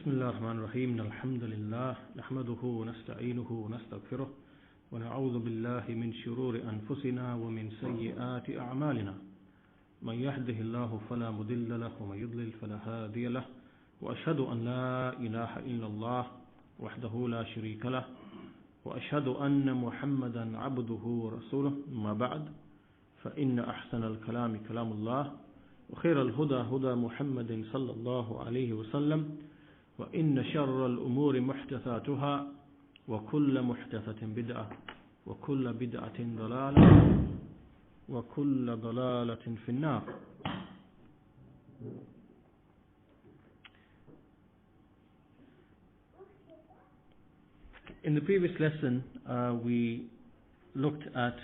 بسم الله الرحمن الرحيم الحمد لله نحمده ونستعينه ونستغفره ونعوذ بالله من شرور أنفسنا ومن سيئات أعمالنا من يهده الله فلا مضل له ومن يضلل فلا هادي له وأشهد أن لا إله إلا الله وحده لا شريك له وأشهد أن محمدا عبده ورسوله ما بعد فإن أحسن الكلام كلام الله وخير الهدى هدى محمد صلى الله عليه وسلم وإن شر الأمور محدثاتها وكل محدثة بدعة وكل بدعة ضلالة وكل ضلالة في النار. In the previous lesson, we looked at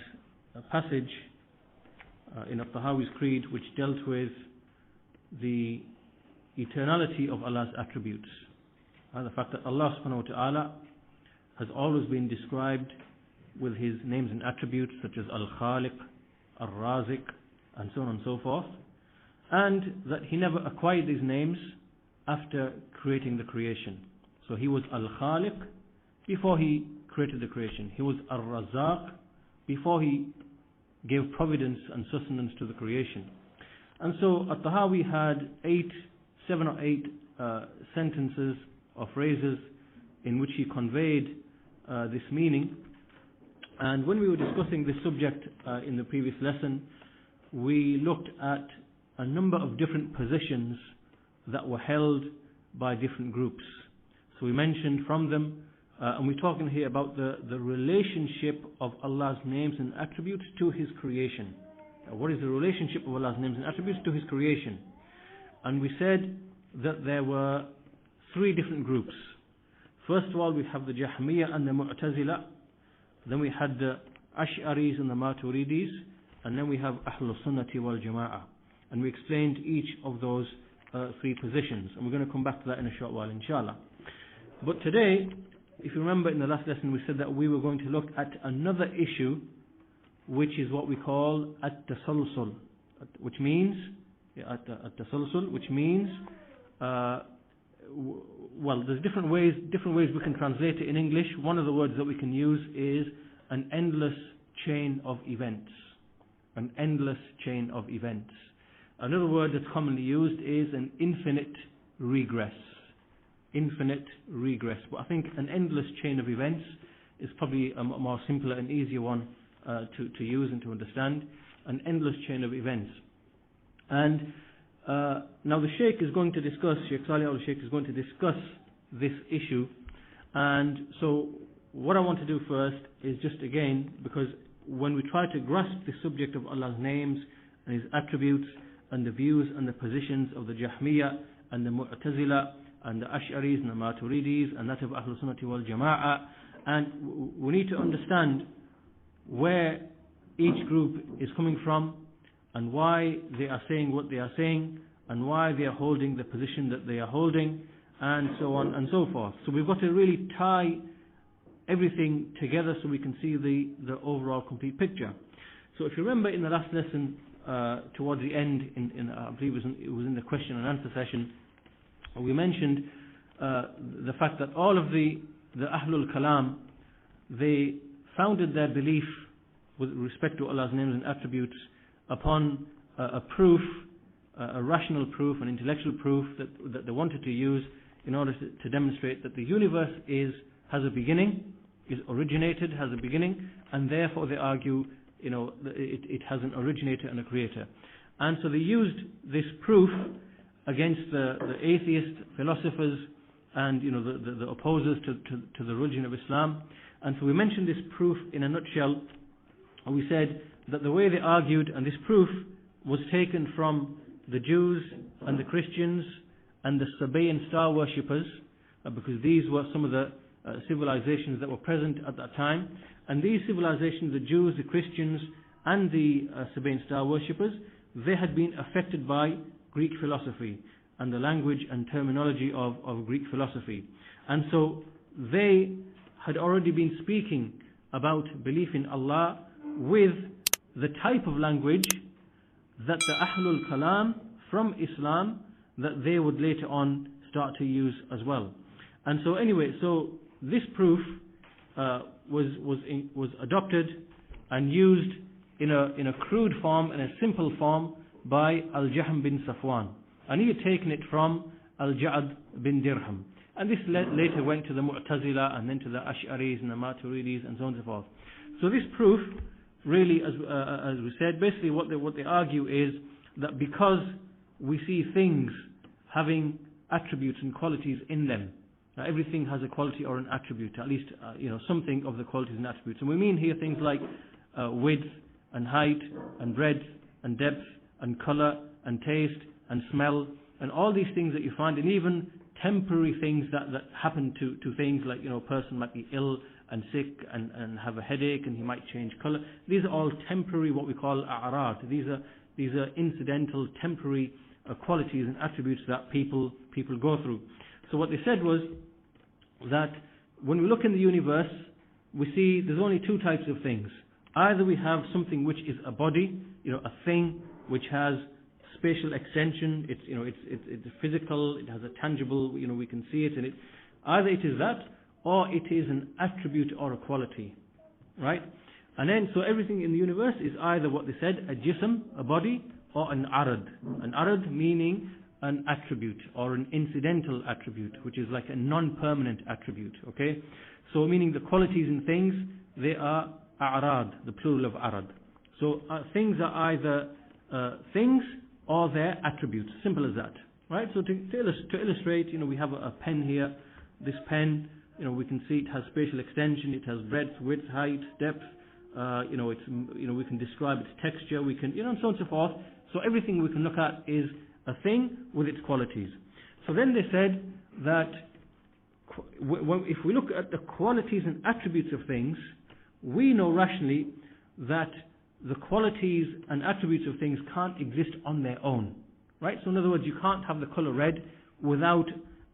a passage in At-Tahaawiyyah's creed which dealt with the eternality of Allah's attributes. The fact that Allah subhanahu wa ta'ala has always been described with His names and attributes such as Al-Khaliq, Al-Raziq, and so on and so forth, and that He never acquired these names after creating the creation. So He was Al-Khaliq before He created the creation. He was Al-Razaq before He gave providence and sustenance to the creation. And so At-Tahaawi had 7 or 8 sentences or phrases in which he conveyed this meaning. And when we were discussing this subject in the previous lesson, we looked at a number of different positions that were held by different groups. So we mentioned from them, and we're talking here about the relationship of Allah's names and attributes to His creation. What is the relationship of Allah's names and attributes to His creation? And we said that there were 3 different groups. First of all, we have the Jahmiyyah and the Mu'tazila. Then we had the Ash'aris and the Maturidis. And then we have Ahlul Sunnati wal Jama'ah. And we explained each of those 3 positions. And we're going to come back to that in a short while, inshallah. But today, if you remember in the last lesson, we said that we were going to look at another issue, which is what we call At-Tasalsul, which means At-Tasalsul, which means well, there's different ways we can translate it in English. One of the words that we can use is an endless chain of events. An endless chain of events. Another word that's commonly used is an infinite regress. Infinite regress. But I think an endless chain of events is probably a more simpler and easier one to use and to understand. An endless chain of events. And now the Sheikh is going to discuss, Sheikh Salih al-Sheikh is going to discuss this issue. And so what I want to do first is just again, because when we try to grasp the subject of Allah's names and His attributes and the views and the positions of the Jahmiyyah and the Mu'tazila and the Ash'aris and the Maturidis and that of Ahlul Sunnati wal Jama'ah, and we need to understand where each group is coming from and why they are saying what they are saying and why they are holding the position that they are holding and so on and so forth. So we've got to really tie everything together so we can see the overall complete picture. So if you remember in the last lesson, towards the end, I believe it was in the question and answer session, we mentioned the fact that all of the Ahlul Kalam, they founded their belief with respect to Allah's names and attributes upon a proof, a rational proof, an intellectual proof that they wanted to use in order to demonstrate that the universe has a beginning, is originated, has a beginning, and therefore they argue, it has an originator and a creator. And so they used this proof against the atheist philosophers and the opposers to the religion of Islam. And so we mentioned this proof in a nutshell. And we said that the way they argued, and this proof was taken from the Jews and the Christians and the Sabaean star worshippers, because these were some of the civilizations that were present at that time. And these civilizations, the Jews, the Christians and the Sabaean star worshippers, they had been affected by Greek philosophy and the language and terminology of Greek philosophy. And so they had already been speaking about belief in Allah with the type of language that the Ahlul Kalam from Islam, that they would later on start to use as well. And so anyway, so this proof was adopted and used in a crude form, in a simple form, by Al-Jahm bin Safwan. And he had taken it from Al-Ja'ad bin Dirham. And this later went to the Mu'tazila and then to the Ash'aris and the Maturidis and so on and so forth. So this proof, really, as we said, basically what they argue is that because we see things having attributes and qualities in them, everything has a quality or an attribute, at least something of the qualities and attributes. And we mean here things like width and height and breadth and depth and color and taste and smell and all these things that you find, and even temporary things that happen to things like, a person might be ill and sick and have a headache and he might change color. These are all temporary, what we call a'rad. These are incidental, temporary qualities and attributes that people go through. So what they said was that when we look in the universe, we see there's only two types of things. Either we have something which is a body, a thing which has spatial extension, it's physical, it has a tangible, we can see it, and either it is that, or it is an attribute or a quality, right? And then, so everything in the universe is either what they said, a jism, a body, or an arad. An arad meaning an attribute, or an incidental attribute, which is like a non-permanent attribute, okay? So meaning the qualities in things, they are a'rad, the plural of arad. So things are either things or their attributes, simple as that, right? So to illustrate, we have a pen here. This pen, we can see it has spatial extension, it has breadth, width, height, depth. We can describe its texture, we can, and so on and so forth. So everything we can look at is a thing with its qualities. So then they said that if we look at the qualities and attributes of things, we know rationally that the qualities and attributes of things can't exist on their own, right? So in other words, you can't have the color red without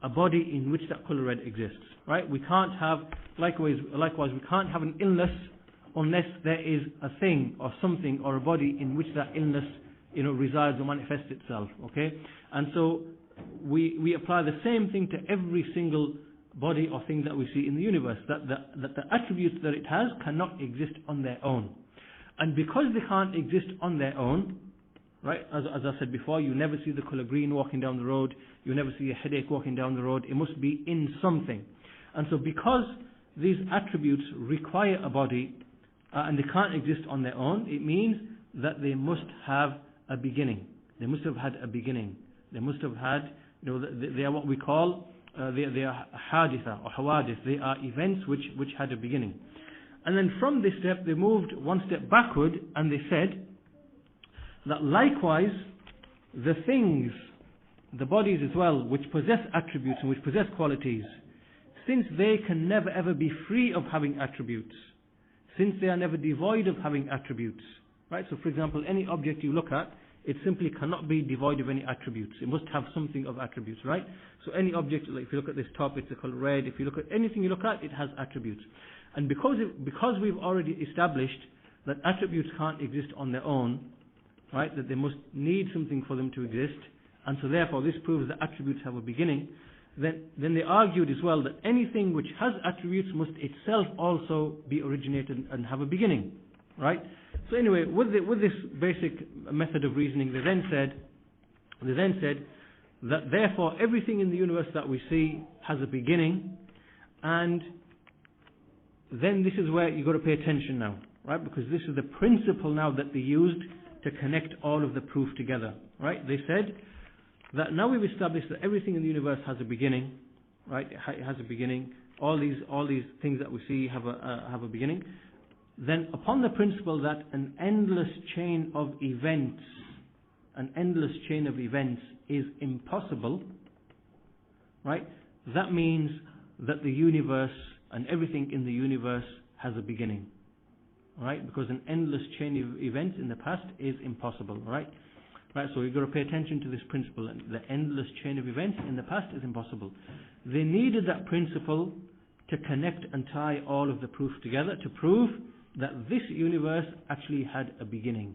a body in which that color red exists, right? We can't have, likewise, we can't have an illness unless there is a thing or something or a body in which that illness, resides or manifests itself, okay? And so we apply the same thing to every single body or thing that we see in the universe, that the attributes that it has cannot exist on their own. And because they can't exist on their own, right, as I said before, you never see the color green walking down the road, you never see a headache walking down the road, it must be in something. And so because these attributes require a body, and they can't exist on their own, it means that they must have a beginning. They must have had a beginning. They must have had, they are what we call, they are haditha or hawadith. They are events which had a beginning. And then from this step, they moved one step backward and they said that likewise, the things, the bodies as well, which possess attributes and which possess qualities, since they can never ever be free of having attributes, since they are never devoid of having attributes, right? So for example, any object you look at, it simply cannot be devoid of any attributes. It must have something of attributes, right? So any object, like if you look at this top, it's the color red. If you look at anything you look at, it has attributes. And because we've already established that attributes can't exist on their own, right? That they must need something for them to exist, and so therefore this proves that attributes have a beginning. Then they argued as well that anything which has attributes must itself also be originated and have a beginning, right? So anyway, with this basic method of reasoning, they then said that therefore everything in the universe that we see has a beginning, and then this is where you've got to pay attention now, right? Because this is the principle now that they used to connect all of the proof together, right? They said that now we've established that everything in the universe has a beginning, right? It has a beginning. All these things that we see have a beginning. Then upon the principle that an endless chain of events is impossible, right? That means that the universe and everything in the universe has a beginning, right? Because an endless chain of events in the past is impossible, right? Right, so you've got to pay attention to this principle. The endless chain of events in the past is impossible. They needed that principle to connect and tie all of the proof together to prove that this universe actually had a beginning,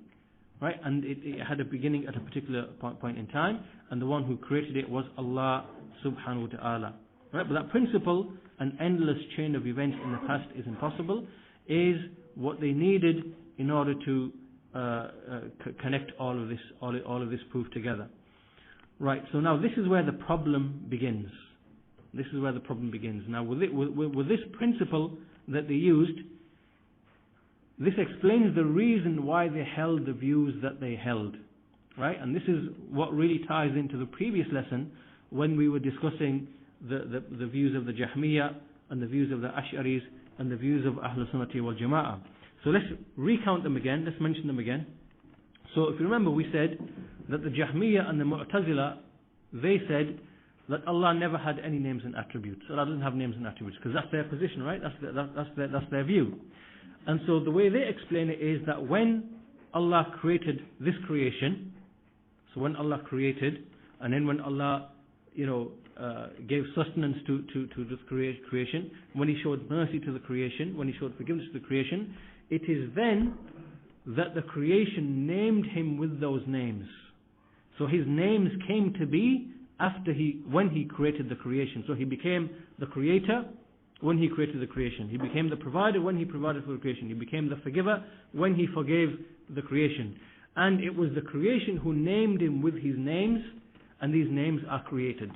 right? And it had a beginning at a particular point in time, and the one who created it was Allah subhanahu wa ta'ala. Right? But that principle, an endless chain of events in the past is impossible, is what they needed in order to connect all of this proof together. Right, so now this is where the problem begins. This is where the problem begins. Now with this principle that they used, this explains the reason why they held the views that they held. Right, and this is what really ties into the previous lesson when we were discussing the views of the Jahmiyyah and the views of the Ash'aris and the views of Ahlul Sunnati wal Jama'ah. So let's recount them again, let's mention them again. So if you remember, we said that the Jahmiyyah and the Mu'tazila, they said that Allah never had any names and attributes. Allah doesn't have names and attributes, because that's their position, right? That's their view. And so the way they explain it is that when Allah created this creation, so when Allah created, and then when Allah, gave sustenance to this creation, when He showed mercy to the creation, when He showed forgiveness to the creation, it is then that the creation named Him with those names. So His names came to be when He created the creation. So He became the creator when He created the creation. He became the provider when He provided for the creation. He became the forgiver when He forgave the creation. And it was the creation who named Him with His names, and these names are created.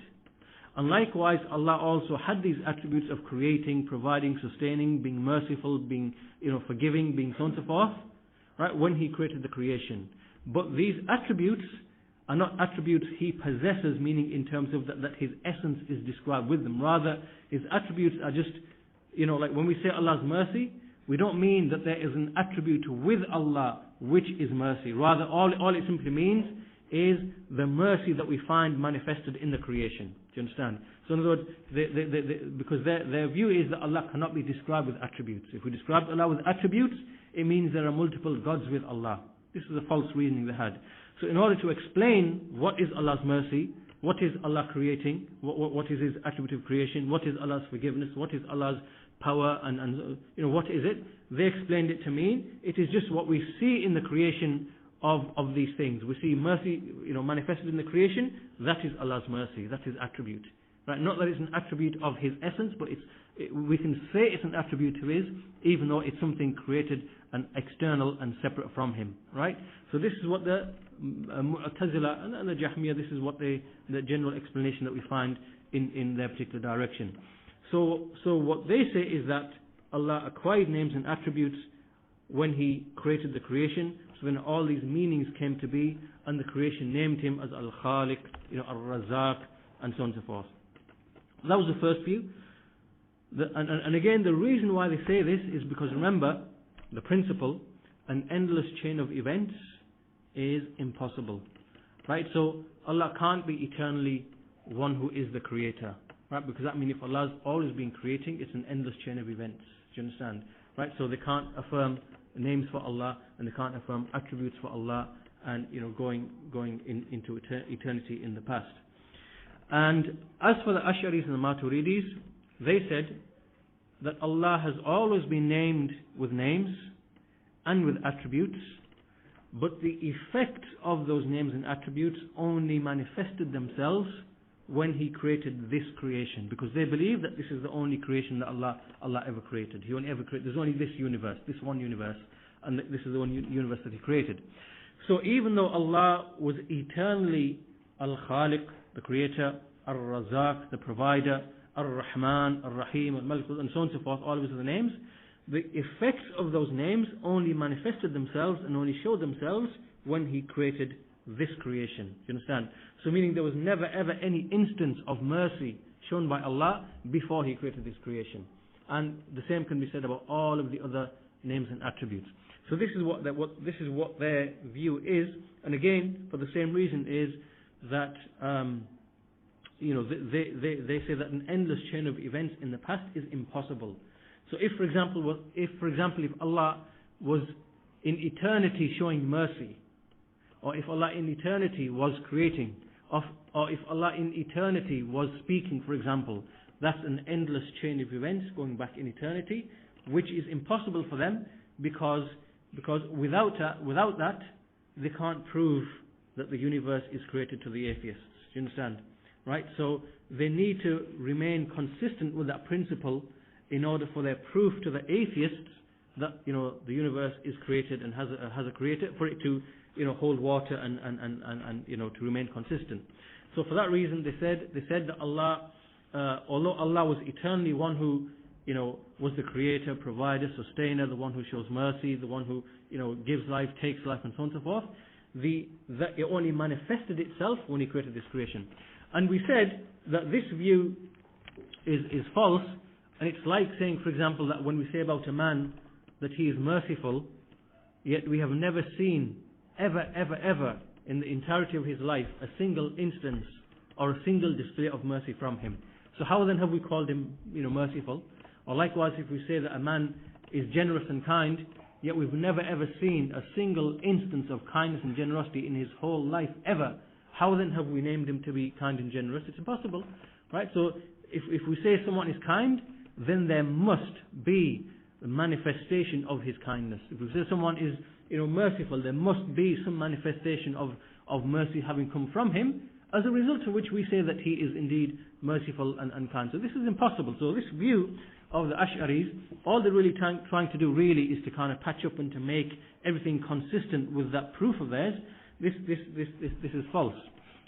And likewise, Allah also had these attributes of creating, providing, sustaining, being merciful, being forgiving, being so on and so forth, right, when He created the creation. But these attributes are not attributes He possesses, meaning in terms of that His essence is described with them. Rather, His attributes are just, like when we say Allah's mercy, we don't mean that there is an attribute with Allah which is mercy. Rather, all it simply means is the mercy that we find manifested in the creation. Do you understand? So in other words, because their view is that Allah cannot be described with attributes. If we describe Allah with attributes, it means there are multiple gods with Allah. This is a false reasoning they had. So in order to explain what is Allah's mercy, what is Allah creating, what is His attribute of creation, what is Allah's forgiveness, what is Allah's power, and what is it? They explained it to mean it is just what we see in the creation of these things. We see mercy, manifested in the creation. That is Allah's mercy. That is attribute. Right? Not that it's an attribute of His essence, but we can say it's an attribute to His, even though it's something created and external and separate from Him. Right? So this is what the Mu'tazila and the Jahmiyyah, this is what the general explanation that we find in their particular direction. So what they say is that Allah acquired names and attributes when He created the creation. So then all these meanings came to be, and the creation named Him as Al-Khaliq, Al-Razaq, and so on and so forth. That was the first view. And again, the reason why they say this is because, remember, the principle, an endless chain of events is impossible. Right? So Allah can't be eternally one who is the creator. Right? Because that means if Allah's always been creating, it's an endless chain of events. Do you understand? Right? So they can't affirm names for Allah, and they can't affirm attributes for Allah, and going into eternity in the past. And as for the Ash'aris and the Maturidis, they said that Allah has always been named with names and with attributes, but the effects of those names and attributes only manifested themselves when He created this creation, because they believe that this is the only creation that Allah ever created. He only ever created. There's only this universe, this one universe, and this is the one universe that He created. So even though Allah was eternally Al-Khaliq, the creator, Al-Razaq, the provider, Al-Rahman, Al-Rahim, Al-Malik, and so on and so forth, all of these are the names, the effects of those names only manifested themselves and only showed themselves when He created this creation. Do you understand? So meaning there was never ever any instance of mercy shown by Allah before He created this creation. And the same can be said about all of the other names and attributes. So this is what their view is. And again, for the same reason is that they say that an endless chain of events in the past is impossible. So if for example if Allah was in eternity showing mercy, or if Allah in eternity was creating, or if Allah in eternity was speaking, for example, that's an endless chain of events going back in eternity, which is impossible for them because without that they can't prove that the universe is created to the atheists. Do you understand? right? So they need to remain consistent with that principle in order for their proof to the atheists that, you know, the universe is created and has a creator, for it to, you know, hold water and you know, to remain consistent. So for that reason they said that Allah, although Allah was eternally one who, you know, was the creator, provider, sustainer, the one who shows mercy, the one who, you know, gives life, takes life, and so on and so forth, that it only manifested itself when He created this creation. And we said that this view is false, and it's like saying, for example, that when we say about a man that he is merciful, yet we have never seen ever in the entirety of his life a single instance or a single display of mercy from him. So how then have we called him, you know, merciful? Or likewise, if we say that a man is generous and kind, yet we've never ever seen a single instance of kindness and generosity in his whole life ever, how then have we named him to be kind and generous? It's impossible, right? So if we say someone is kind, then there must be a manifestation of his kindness. If we say someone is, you know, merciful, there must be some manifestation of mercy having come from him, as a result of which we say that he is indeed merciful and kind. So this is impossible. So this view of the Ash'aris, all they're really trying to do really is to kind of patch up and to make everything consistent with that proof of theirs. This is false.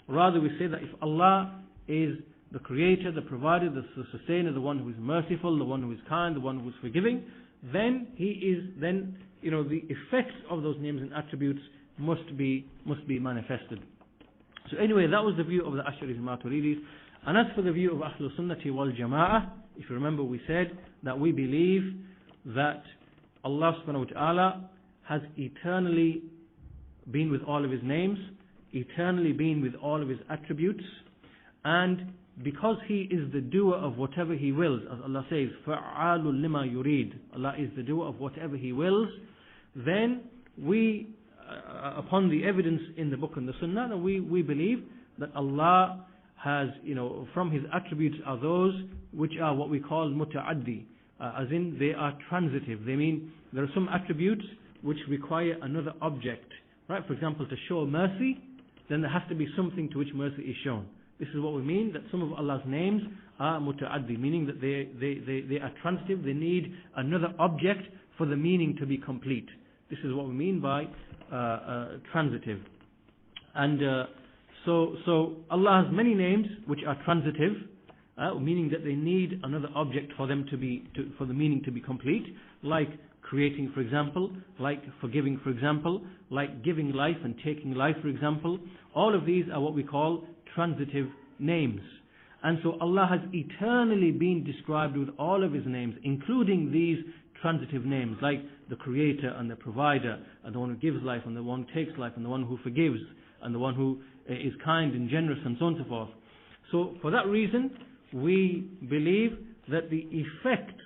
Rather, we say that if Allah is the creator, the provider, the sustainer, the one who is merciful, the one who is kind, the one who is forgiving, then He is, then, you know, the effects of those names and attributes must be manifested. So anyway, that was the view of the Ash'aris and Maturidis. And as for the view of Ahlul Sunnati wal Jama'ah, if you remember, we said that we believe that Allah subhanahu wa ta'ala has eternally been with all of His names, eternally been with all of His attributes, and because He is the doer of whatever He wills, as Allah says, فَعَالٌ لِمَا يُرِيدُ, Allah is the doer of whatever He wills, then we, upon the evidence in the book and the Sunnah, then we believe that Allah has, you know, from His attributes are those which are what we call muta'addi, as in they are transitive. They mean there are some attributes which require another object, right? For example, to show mercy, then there has to be something to which mercy is shown. This is what we mean, that some of Allah's names are muta'addi, meaning that they are transitive, they need another object for the meaning to be complete. This is what we mean by transitive. And so Allah has many names which are transitive, meaning that they need another object for them for the meaning to be complete, like creating, for example, like forgiving, for example, like giving life and taking life, for example. All of these are what we call transitive names. And so Allah has eternally been described with all of His names, including these transitive names, like the creator and the provider, and the one who gives life and the one who takes life, and the one who forgives, and the one who is kind and generous, and so on and so forth. So for that reason, we believe that the effects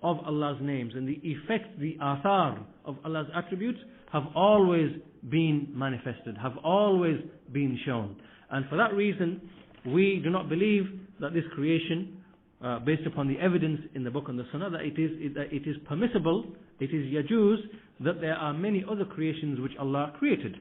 of Allah's names and the effects, the athar of Allah's attributes have always been manifested, have always been shown. And for that reason, we do not believe that this creation, based upon the evidence in the book and the Sunnah, that it is permissible, it is yajuz, that there are many other creations which Allah created,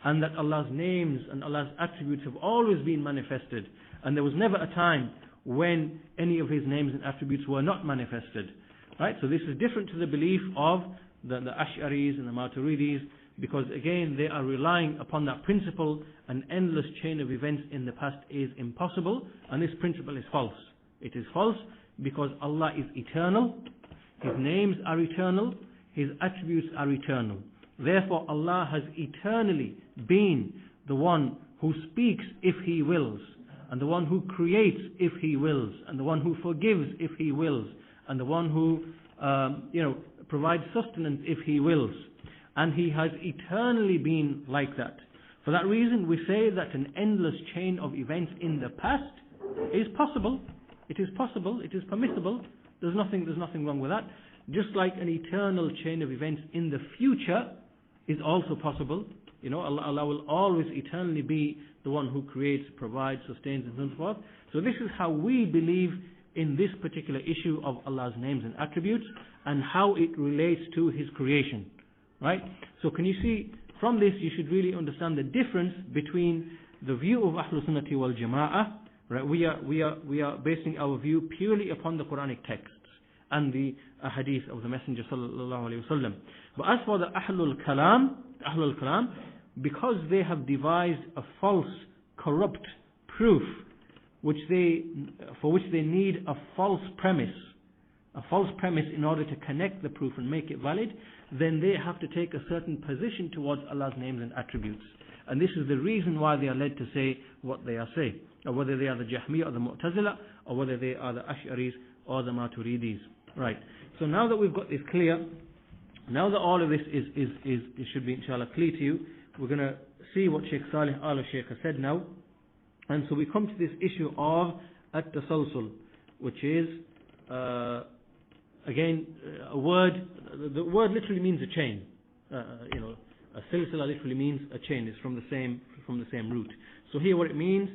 and that Allah's names and Allah's attributes have always been manifested, and there was never a time when any of His names and attributes were not manifested. Right? So this is different to the belief of the Ash'aris and the Maturidis, because again they are relying upon that principle. An endless chain of events in the past is impossible, and this principle is false. It is false because Allah is eternal, His names are eternal, His attributes are eternal. Therefore Allah has eternally been the one who speaks if He wills, and the one who creates if He wills, and the one who forgives if He wills, and the one who provides sustenance if He wills. And He has eternally been like that. For that reason we say that an endless chain of events in the past is possible. It is possible, it is permissible. There's nothing wrong with that. Just like an eternal chain of events in the future is also possible. You know, Allah will always eternally be the one who creates, provides, sustains, and so forth. So this is how we believe in this particular issue of Allah's names and attributes, and how it relates to His creation. Right? So can you see, from this you should really understand the difference between the view of Ahlul Sunnati wal Jama'ah Right? We are basing our view purely upon the Quranic texts and the hadith of the Messenger sallallahu alaihi wasallam. But as for the Ahlul Kalam, because they have devised a false, corrupt proof, for which they need a false premise in order to connect the proof and make it valid, then they have to take a certain position towards Allah's names and attributes. And this is the reason why they are led to say what they are saying, or whether they are the Jahmiyyah or the Mu'tazila, or whether they are the Ash'aris or the Maturidis. Right. So now that we've got this clear, now that all of this should be inshallah clear to you, we're going to see what Sheikh Salih al-Sheikh has said now. And so we come to this issue of at-tasalsul, which is again a word. The word literally means a chain. A silsila literally means a chain. It's from the same root. So here what it means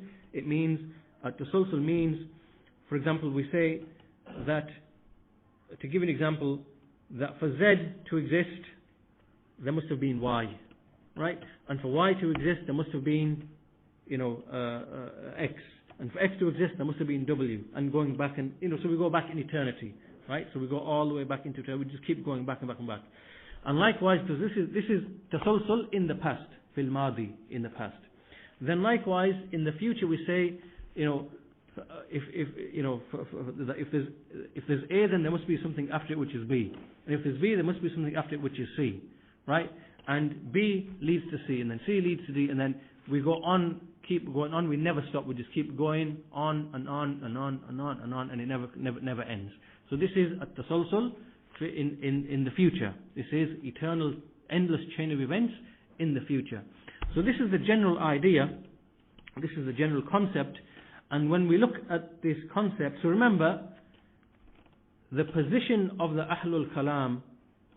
at-tasalsul means, for example, we say that, to give an example, that for Z to exist there must have been Y, right? And for Y to exist there must have been X, and for X to exist there must have been W, and going back, and so we go back in eternity, right? So we go all the way back into eternity. We just keep going back and back and back. And likewise, because this is tasalsul in the past, fil madi, in the past. Then likewise in the future we say, if there's A, then there must be something after it which is B, and if there's B, there must be something after it which is C, right? And B leads to C, and then C leads to D, and then we go on, keep going on. We never stop. We just keep going on and on and on and on and on, and it never ends. So this is a tasalsul in the future. This is eternal, endless chain of events in the future. So this is the general idea. This is the general concept. And when we look at this concept, so remember, the position of the Ahlul Kalam,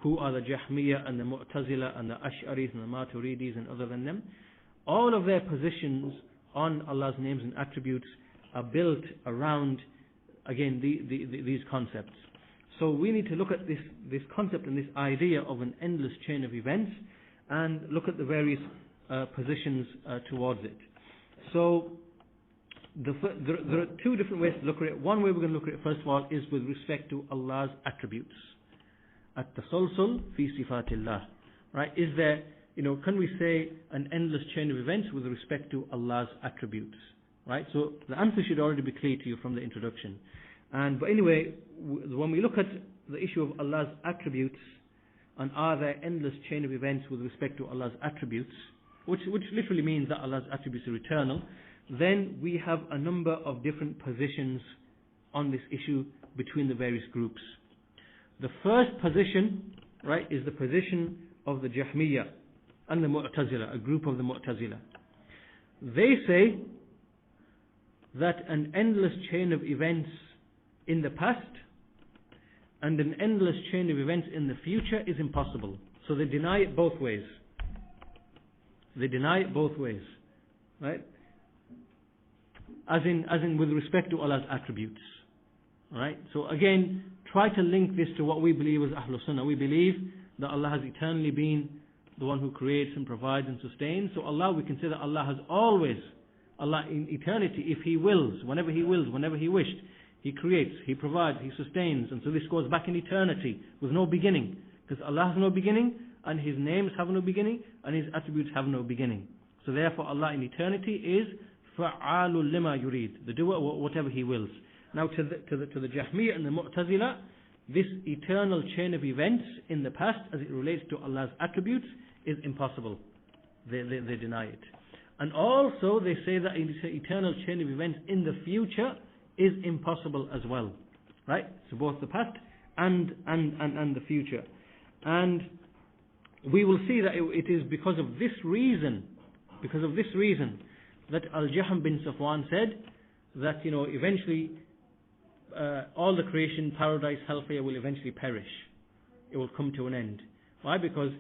who are the Jahmiyyah and the Mu'tazila and the Ash'aris and the Maturidis and other than them, all of their positions on Allah's names and attributes are built around, again, these concepts. So we need to look at this concept and this idea of an endless chain of events and look at the various positions towards it. So there are two different ways to look at it. One way we're going to look at it first of all is with respect to Allah's attributes. At-tasalsul fi sifatillah. Right? Is there, can we say an endless chain of events with respect to Allah's attributes? Right? So the answer should already be clear to you from the introduction. But anyway, when we look at the issue of Allah's attributes, and are there endless chain of events with respect to Allah's attributes, which literally means that Allah's attributes are eternal, then we have a number of different positions on this issue between the various groups. The first position, right, is the position of the Jahmiyyah and the Mu'tazila, a group of the Mu'tazila. They say that an endless chain of events in the past and an endless chain of events in the future is impossible. So they deny it both ways. They deny it both ways, right? As in with respect to Allah's attributes, right? So again, try to link this to what we believe as Ahlul Sunnah. We believe that Allah has eternally been the one who creates and provides and sustains. So Allah, we can say that Allah has always, Allah in eternity, if He wills, whenever He wished, He creates, He provides, He sustains. And so this goes back in eternity with no beginning. Because Allah has no beginning, and His names have no beginning, and His attributes have no beginning. So therefore Allah in eternity is fa'alul lima yurid, the doer whatever He wills. Now to the Jahmiyyah and the Mu'tazila, this eternal chain of events in the past as it relates to Allah's attributes is impossible. They deny it. And also they say that an eternal chain of events in the future is impossible as well. Right? So both the past and the future. And we will see that it is because of this reason that Al-Jahm bin Safwan said that eventually all the creation, paradise, hellfire will eventually perish. It will come to an end. Why? Because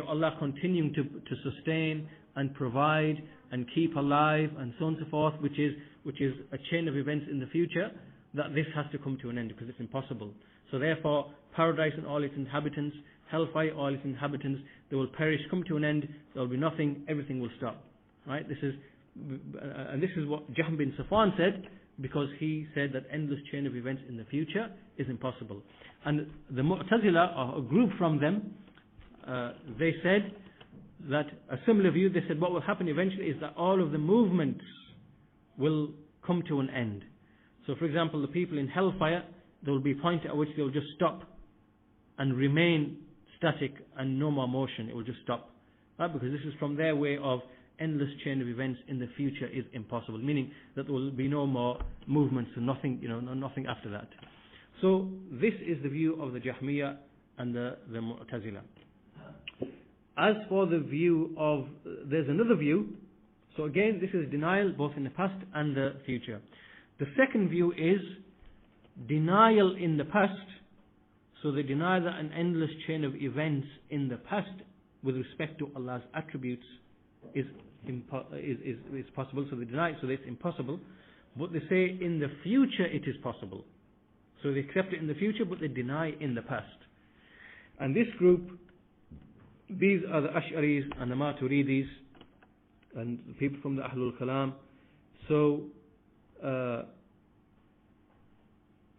Allah continuing to sustain and provide and keep alive and so on and so forth, which is a chain of events in the future, that this has to come to an end because it's impossible. So therefore paradise and all its inhabitants, hellfire, all its inhabitants, they will perish, come to an end, there will be nothing, everything will stop. Right? This is what Jahm bin Safwan said, because he said that endless chain of events in the future is impossible. And the Mu'tazila, a group from them, they said that a similar view. They said what will happen eventually is that all of the movements will come to an end. So for example, the people in hellfire, there will be a point at which they will just stop and remain static and no more motion. It will just stop. Right? Because this is from their way of endless chain of events in the future is impossible, meaning that there will be no more movements and nothing, nothing after that. So this is the view of the Jahmiyyah and the Mu'tazila. As for the view of, there's another view. So again, this is denial both in the past and the future. The second view is denial in the past. So they deny that an endless chain of events in the past with respect to Allah's attributes is possible. So they deny it, so it's impossible. But they say in the future it is possible. So they accept it in the future, but they deny in the past. And this group, these are the Ash'aris and the Maturidis and the people from the Ahlul Kalam. So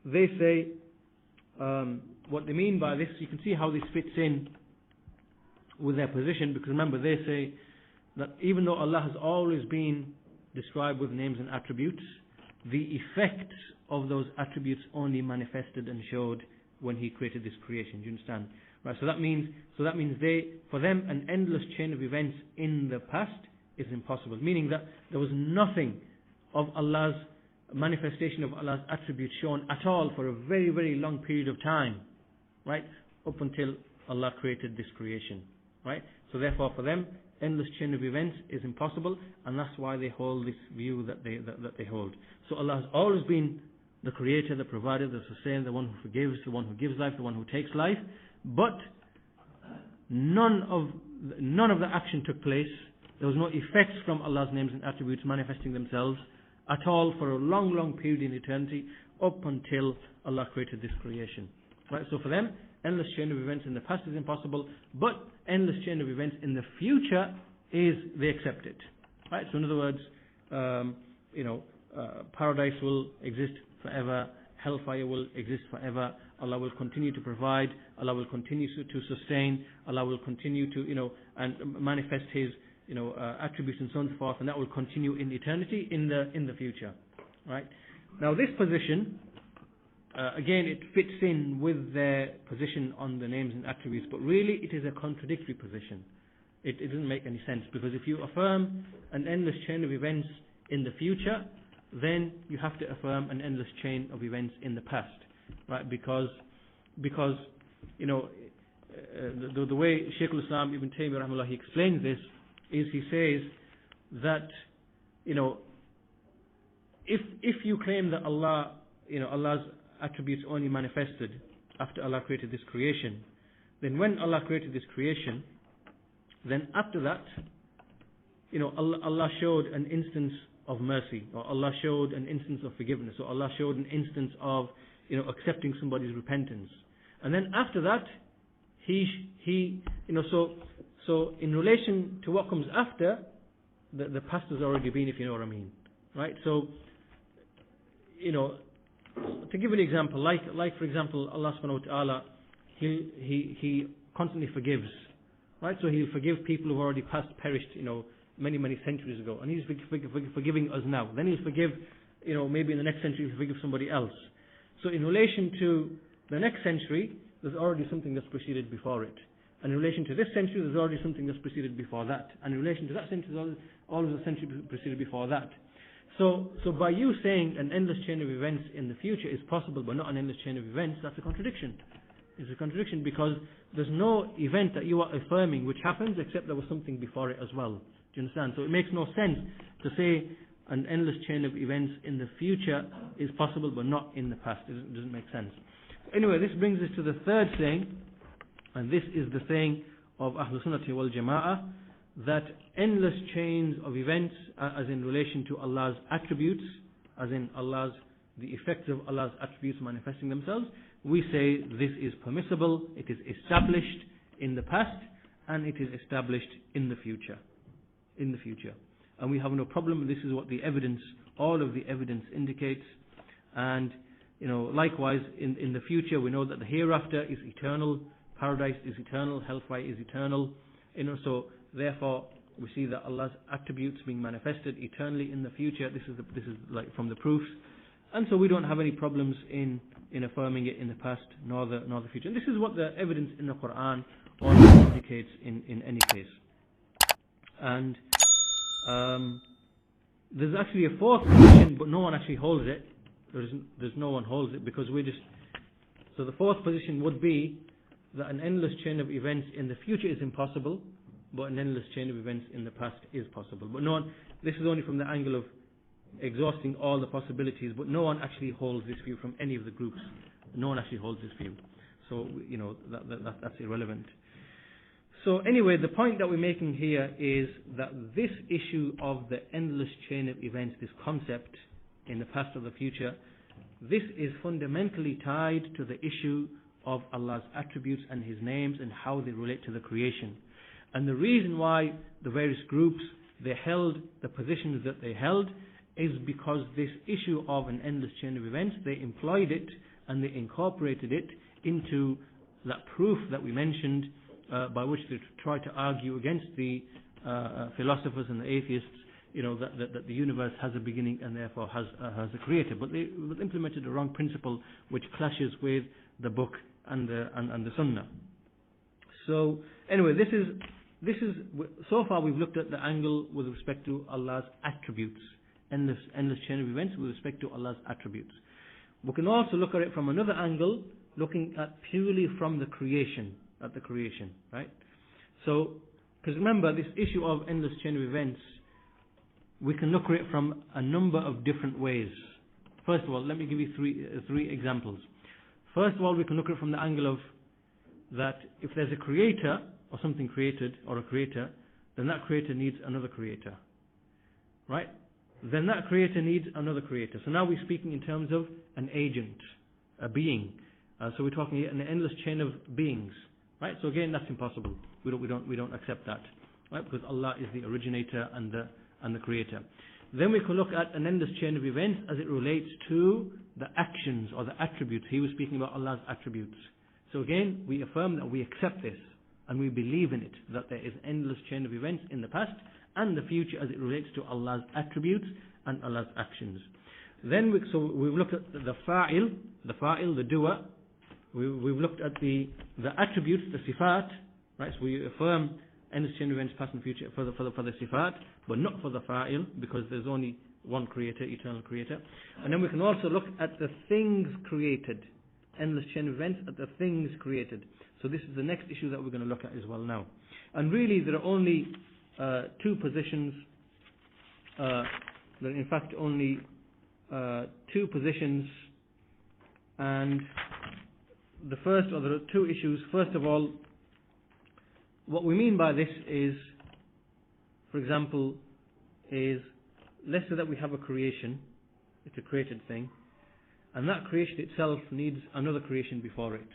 they say what they mean by this, you can see how this fits in with their position, because remember they say that even though Allah has always been described with names and attributes, the effects of those attributes only manifested and showed when He created this creation. Do you understand? Right, so that means for them an endless chain of events in the past is impossible, meaning that there was nothing of Allah's manifestation of Allah's attributes shown at all for a very, very long period of time, right, up until Allah created this creation, right? So therefore for them endless chain of events is impossible, and that's why they hold this view that they hold. So Allah has always been the creator, the provider, the sustainer, the one who forgives, the one who gives life, the one who takes life, but none of the action took place. There was no effects from Allah's names and attributes manifesting themselves at all for a long, long period in eternity, up until Allah created this creation. Right? So for them, endless chain of events in the past is impossible, but endless chain of events in the future is, they accept it. Right? So in other words, paradise will exist forever, hellfire will exist forever, Allah will continue to provide, Allah will continue to sustain, Allah will continue to, and manifest His, attributes and so on and so forth, and that will continue in eternity, in the future. Right? Now this position, again, it fits in with their position on the names and attributes, but really it is a contradictory position. It doesn't make any sense, because if you affirm an endless chain of events in the future, then you have to affirm an endless chain of events in the past, right? Because the way Shaykh al-Islam Ibn Taymiyyah rahimahullah, he explains this, is he says that if you claim that Allah's attributes only manifested after Allah created this creation, then when Allah created this creation, then after that, Allah showed an instance of mercy, or Allah showed an instance of forgiveness, or Allah showed an instance of accepting somebody's repentance, and then after that, so in relation to what comes after, the past has already been, if you know what I mean, right? So to give an example, like for example, Allah subhanahu wa ta'ala, He constantly forgives, right? So He'll forgive people who've already perished, many, many centuries ago, and He's forgiving us now. Then He'll forgive, maybe in the next century He'll forgive somebody else. So in relation to the next century, there's already something that's preceded before it. And in relation to this century, there's already something that's preceded before that. And in relation to that century, there's always a century preceded before that. So by you saying an endless chain of events in the future is possible, but not an endless chain of events, that's a contradiction. It's a contradiction, because there's no event that you are affirming which happens except there was something before it as well. Do you understand? So it makes no sense to say an endless chain of events in the future is possible, but not in the past. It doesn't make sense. Anyway, this brings us to the third saying, and this is the saying of Ahlul Sunnah wal Jama'ah, that endless chains of events, as in relation to Allah's attributes, as in the effects of Allah's attributes manifesting themselves, we say this is permissible, it is established in the past, and it is established in the future. And we have no problem. This is what the evidence all of the evidence indicates. And likewise in the future we know that the hereafter is eternal, paradise is eternal, hellfire is eternal. So therefore we see that Allah's attributes being manifested eternally in the future. This is like from the proofs, and so we don't have any problems in affirming it in the past nor the future. And this is what the evidence in the Quran already indicates in any case. And there's actually a fourth position, but no one actually holds it. There's no one holds it because so the fourth position would be that an endless chain of events in the future is impossible, but an endless chain of events in the past is possible. But no one, this is only from the angle of exhausting all the possibilities, but no one actually holds this view from any of the groups. No one actually holds this view. So, that's irrelevant. So anyway, the point that we're making here is that this issue of the endless chain of events, this concept in the past or the future, this is fundamentally tied to the issue of Allah's attributes and His names and how they relate to the creation. And the reason why the various groups, they held the positions that they held is because this issue of an endless chain of events, they employed it and they incorporated it into that proof that we mentioned, by which they try to argue against the philosophers and the atheists, that the universe has a beginning and therefore has a creator. But they implemented a wrong principle which clashes with the book and the Sunnah. So anyway, this is so far we've looked at the angle with respect to Allah's attributes, endless chain of events with respect to Allah's attributes. We can also look at it from another angle, looking at purely from the creation, right? So, because remember, this issue of endless chain of events, we can look at it from a number of different ways. First of all, let me give you three examples. First of all, we can look at it from the angle of that if there's a creator or something created or a creator, then that creator needs another creator, right? Then that creator needs another creator. So now we're speaking in terms of an agent, a being. So we're talking an endless chain of beings, right? So again, that's impossible. We don't accept that, right? Because Allah is the originator and the creator. Then we can look at an endless chain of events as it relates to the actions or the attributes. He was speaking about Allah's attributes. So again, we affirm that we accept this and we believe in it, that there is an endless chain of events in the past and the future as it relates to Allah's attributes and Allah's actions. Then we've looked at the fa'il, the doer. We've looked at the attributes, the sifat, right? So we affirm endless chain of events, past and future for the sifat, but not for the fa'il, because there's only one creator, eternal creator. And then we can also look at the things created, endless chain of events at the things created. So this is the next issue that we're going to look at as well now. And really there are only two positions, there are in fact only two positions, and the first, or there are two issues. First of all, what we mean by this is, for example, is let's say that we have a creation, it's a created thing, and that creation itself needs another creation before it,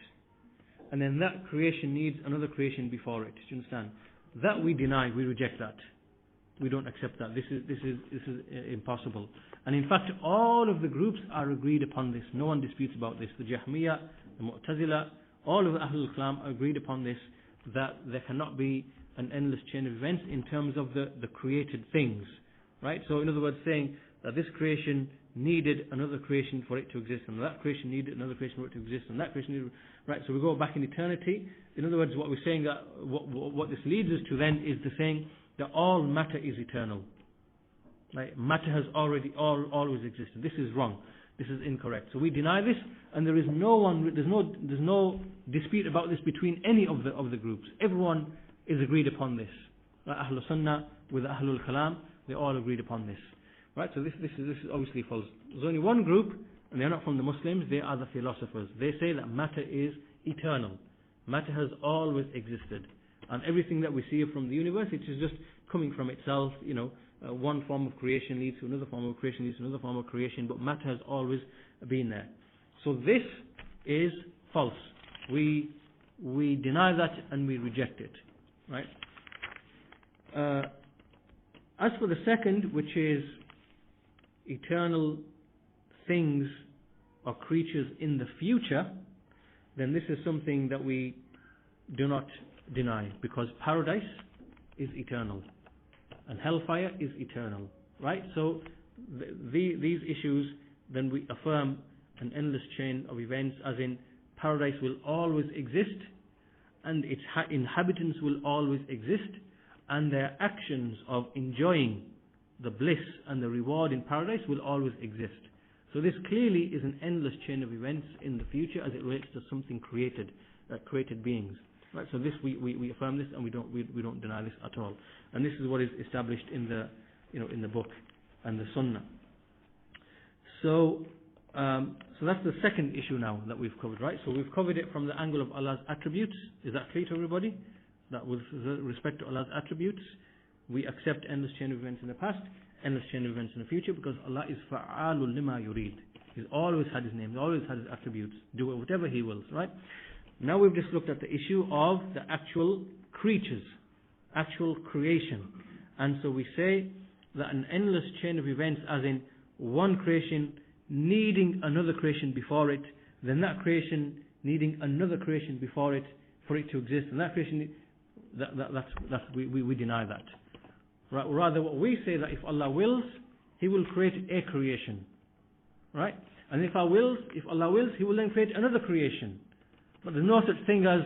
and then that creation needs another creation before it. Do you understand? That we deny, we reject that. We don't accept that. This is impossible. And in fact, all of the groups are agreed upon this. No one disputes about this. The Jahmiyyah, the Mu'tazila, all of the Ahlul Kalam are agreed upon this, that there cannot be an endless chain of events in terms of the created things, right? So in other words, saying that this creation needed another creation for it to exist, and that creation needed another creation for it to exist, and that creation needed, right? So we go back in eternity. In other words, what we're saying, that what this leads us to then is the saying that all matter is eternal, right? Matter has always existed. This is wrong. This is incorrect. So we deny this, and there's no dispute about this between any of the groups. Everyone is agreed upon this. Ahlul Sunnah with Ahlul Kalam, they all agreed upon this. Right? So this is obviously false. There's only one group, and they're not from the Muslims, they are the philosophers. They say that matter is eternal. Matter has always existed. And everything that we see from the universe, it is just coming from itself, one form of creation leads to another form of creation, leads to another form of creation, but matter has always been there. So this is false. We deny that and we reject it. Right? As for the second, which is, eternal things or creatures in the future, then this is something that we do not deny, because paradise is eternal and hellfire is eternal, right? So these issues, then we affirm an endless chain of events, as in paradise will always exist and its inhabitants will always exist, and their actions of enjoying the bliss and the reward in paradise will always exist. So this clearly is an endless chain of events in the future as it relates to something created, created beings. Right, so this we affirm this, and we don't deny this at all. And this is what is established in the in the book and the Sunnah. So that's the second issue now that we've covered, right? So we've covered it from the angle of Allah's attributes. Is that clear to everybody? That with respect to Allah's attributes, we accept endless chain of events in the past, endless chain of events in the future, because Allah is fa'alul lima yurid. He's always had His name, He's always had His attributes. Do whatever He wills, right? Now we've just looked at the issue of the actual creatures, actual creation. And so we say that an endless chain of events, as in one creation needing another creation before it, then that creation needing another creation before it for it to exist, and that creation, we deny that. Right? Rather, what we say, that if Allah wills, He will create a creation, right? And if Allah wills, He will then create another creation. But there's no such thing as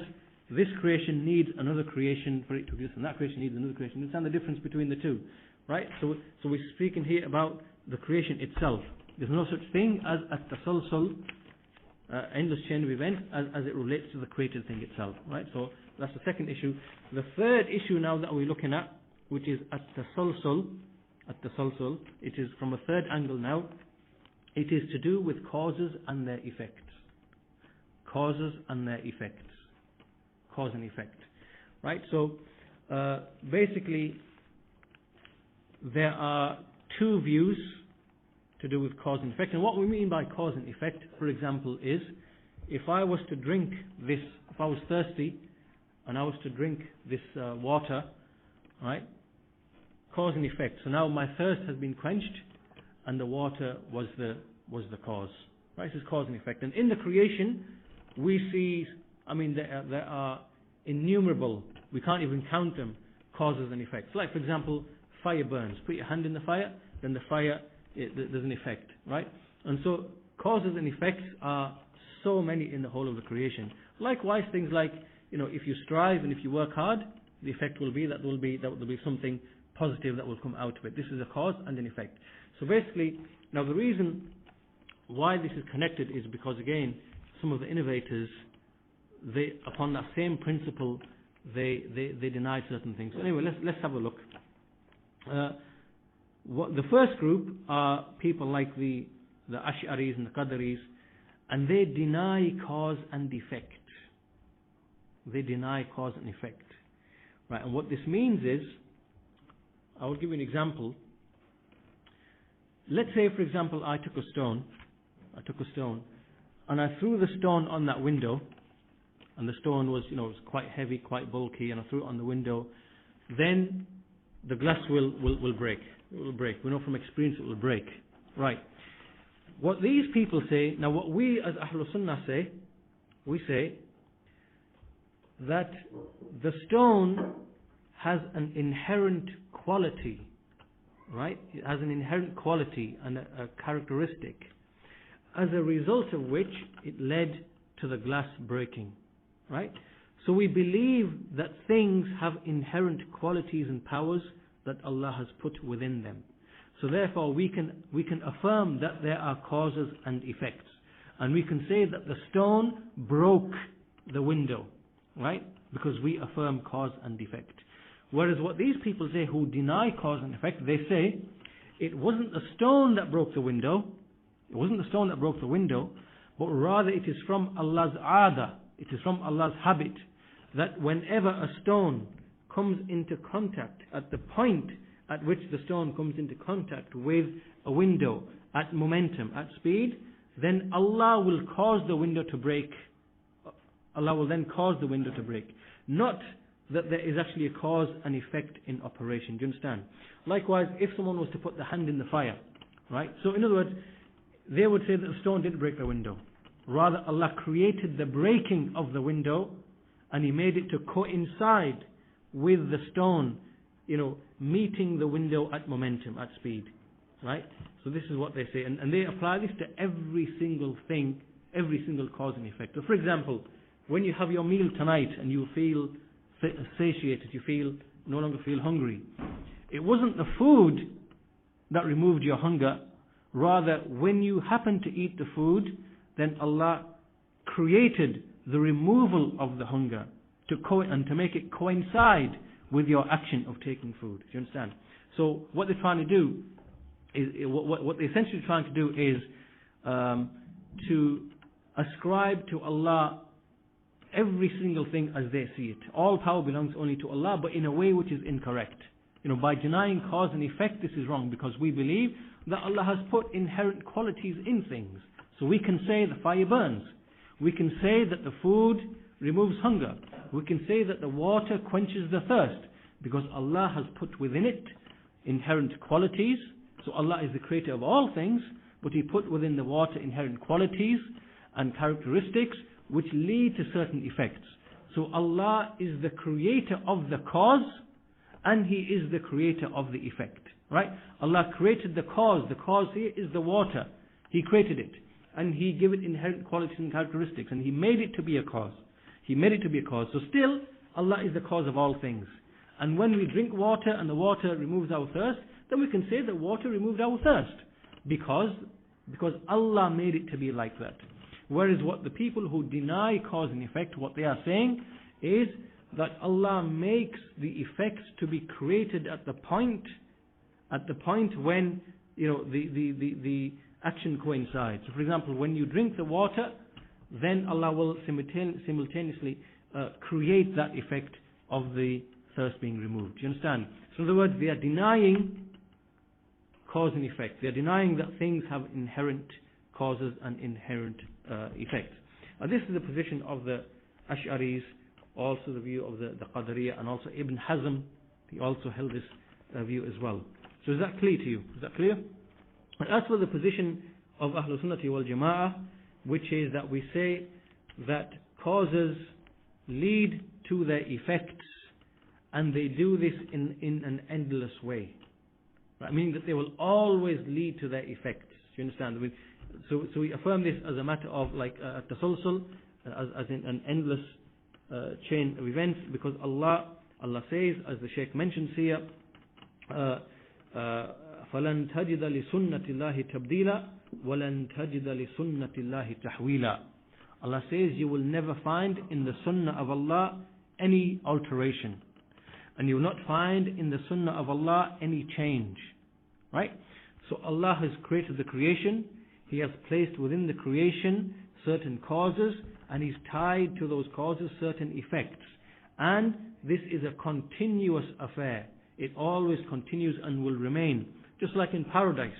this creation needs another creation for it to exist, and that creation needs another creation. You understand the difference between the two, right? So we're speaking here about the creation itself. There's no such thing as at-tasalsul, endless chain of events, as it relates to the created thing itself, right? So that's the second issue. The third issue now that we're looking at, which is at-tasalsul, it is from a third angle now. It is to do with causes and their effects. Causes and their effects. Cause and effect. Right? So, basically, there are two views to do with cause and effect. And what we mean by cause and effect, for example, is if I was to drink this, if I was thirsty and I was to drink this water, right? Cause and effect. So now my thirst has been quenched and the water was the cause. Right? This is cause and effect. And in the creation, we see, there are innumerable, we can't even count them, causes and effects. Like, for example, fire burns. Put your hand in the fire, then the fire, there's an effect, right? And so, causes and effects are so many in the whole of the creation. Likewise, things like, if you strive and if you work hard, the effect will be that there will be something positive that will come out of it. This is a cause and an effect. So basically, now the reason why this is connected is because, again, some of the innovators, upon that same principle, they denied certain things. So anyway, let's have a look. The first group are people like the Ash'aris and the Qadaris, and they deny cause and effect. They deny cause and effect. Right, and what this means is, I will give you an example. Let's say, for example, I took a stone, and I threw the stone on that window, and the stone was, was quite heavy, quite bulky, and I threw it on the window. Then the glass will break. It will break. We know from experience it will break. Right. What these people say, now what we as Ahlul Sunnah say, we say that the stone has an inherent quality, right? It has an inherent quality and a characteristic, as a result of which it led to the glass breaking, right? So we believe that things have inherent qualities and powers that Allah has put within them. So therefore we can affirm that there are causes and effects, and we can say that the stone broke the window, right? Because we affirm cause and effect. Whereas what these people say who deny cause and effect, they say it wasn't the stone that broke the window. It wasn't the stone that broke the window, but rather it is from Allah's aada, it is from Allah's habit, that whenever a stone comes into contact, at the point at which the stone comes into contact with a window, at momentum, at speed, then Allah will cause the window to break. Allah will then cause the window to break. Not that there is actually a cause and effect in operation. Do you understand? Likewise, if someone was to put the hand in the fire, Right? So in other words, they would say that the stone didn't break the window. Rather, Allah created the breaking of the window, and He made it to coincide with the stone, meeting the window at momentum, at speed. Right? So this is what they say. And they apply this to every single thing, every single cause and effect. So for example, when you have your meal tonight and you feel satiated, you no longer feel hungry, it wasn't the food that removed your hunger. Rather, when you happen to eat the food, then Allah created the removal of the hunger and to make it coincide with your action of taking food. Do you understand? So what they're trying to do is, what they're essentially trying to do is to ascribe to Allah every single thing as they see it. All power belongs only to Allah, but in a way which is incorrect. By denying cause and effect, this is wrong, because we believe that Allah has put inherent qualities in things. So we can say the fire burns. We can say that the food removes hunger. We can say that the water quenches the thirst, because Allah has put within it inherent qualities. So Allah is the creator of all things, but He put within the water inherent qualities and characteristics which lead to certain effects. So Allah is the creator of the cause, and He is the creator of the effect. Right? Allah created the cause. The cause here is the water. He created it, and He gave it inherent qualities and characteristics, and He made it to be a cause. He made it to be a cause. So still, Allah is the cause of all things. And when we drink water and the water removes our thirst, then we can say that water removed our thirst, because Allah made it to be like that. Whereas what the people who deny cause and effect, what they are saying is that Allah makes the effects to be created at the point when the action coincides. So for example, when you drink the water, then Allah will simultaneously create that effect of the thirst being removed. Do you understand? So in other words, they are denying cause and effect. They are denying that things have inherent causes and inherent effects. This is the position of the Ash'aris, also the view of the Qadariyah, and also Ibn Hazm. He also held this view as well. So is that clear to you? Is that clear? And as for the position of Ahlul Sunnati wal Jama'ah, which is that we say that causes lead to their effects, and they do this in an endless way. Right? Meaning that they will always lead to their effects. Do you understand? So we affirm this as a matter of like tasalsul, as in an endless chain of events, because Allah says, as the Shaykh mentions here, فَلَنْ تَجِدَ لِسُنَّةِ اللَّهِ تَبْدِيلًا وَلَنْ تَجِدَ لِسُنَّةِ اللَّهِ تَحْوِيلًا. Allah says you will never find in the sunnah of Allah any alteration, and you will not find in the sunnah of Allah any change. Right? So Allah has created the creation. He has placed within the creation certain causes, and He's tied to those causes certain effects. And this is a continuous affair. It always continues and will remain. Just like in paradise,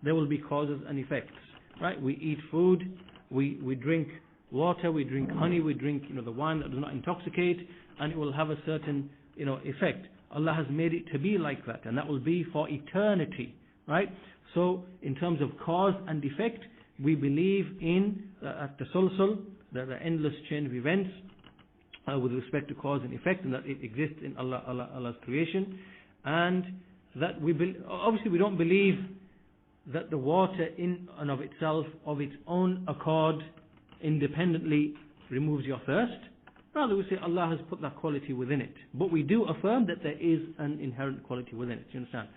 there will be causes and effects. Right? We eat food, we drink water, we drink honey, we drink the wine that does not intoxicate, and it will have a certain effect. Allah has made it to be like that, and that will be for eternity. Right? So in terms of cause and effect, we believe in at-tasalsul, the endless chain of events with respect to cause and effect, and that it exists in Allah's creation, and that obviously we don't believe that the water in and of itself, of its own accord, independently removes your thirst. Rather, we say Allah has put that quality within it, but we do affirm that there is an inherent quality within it. Do you understand?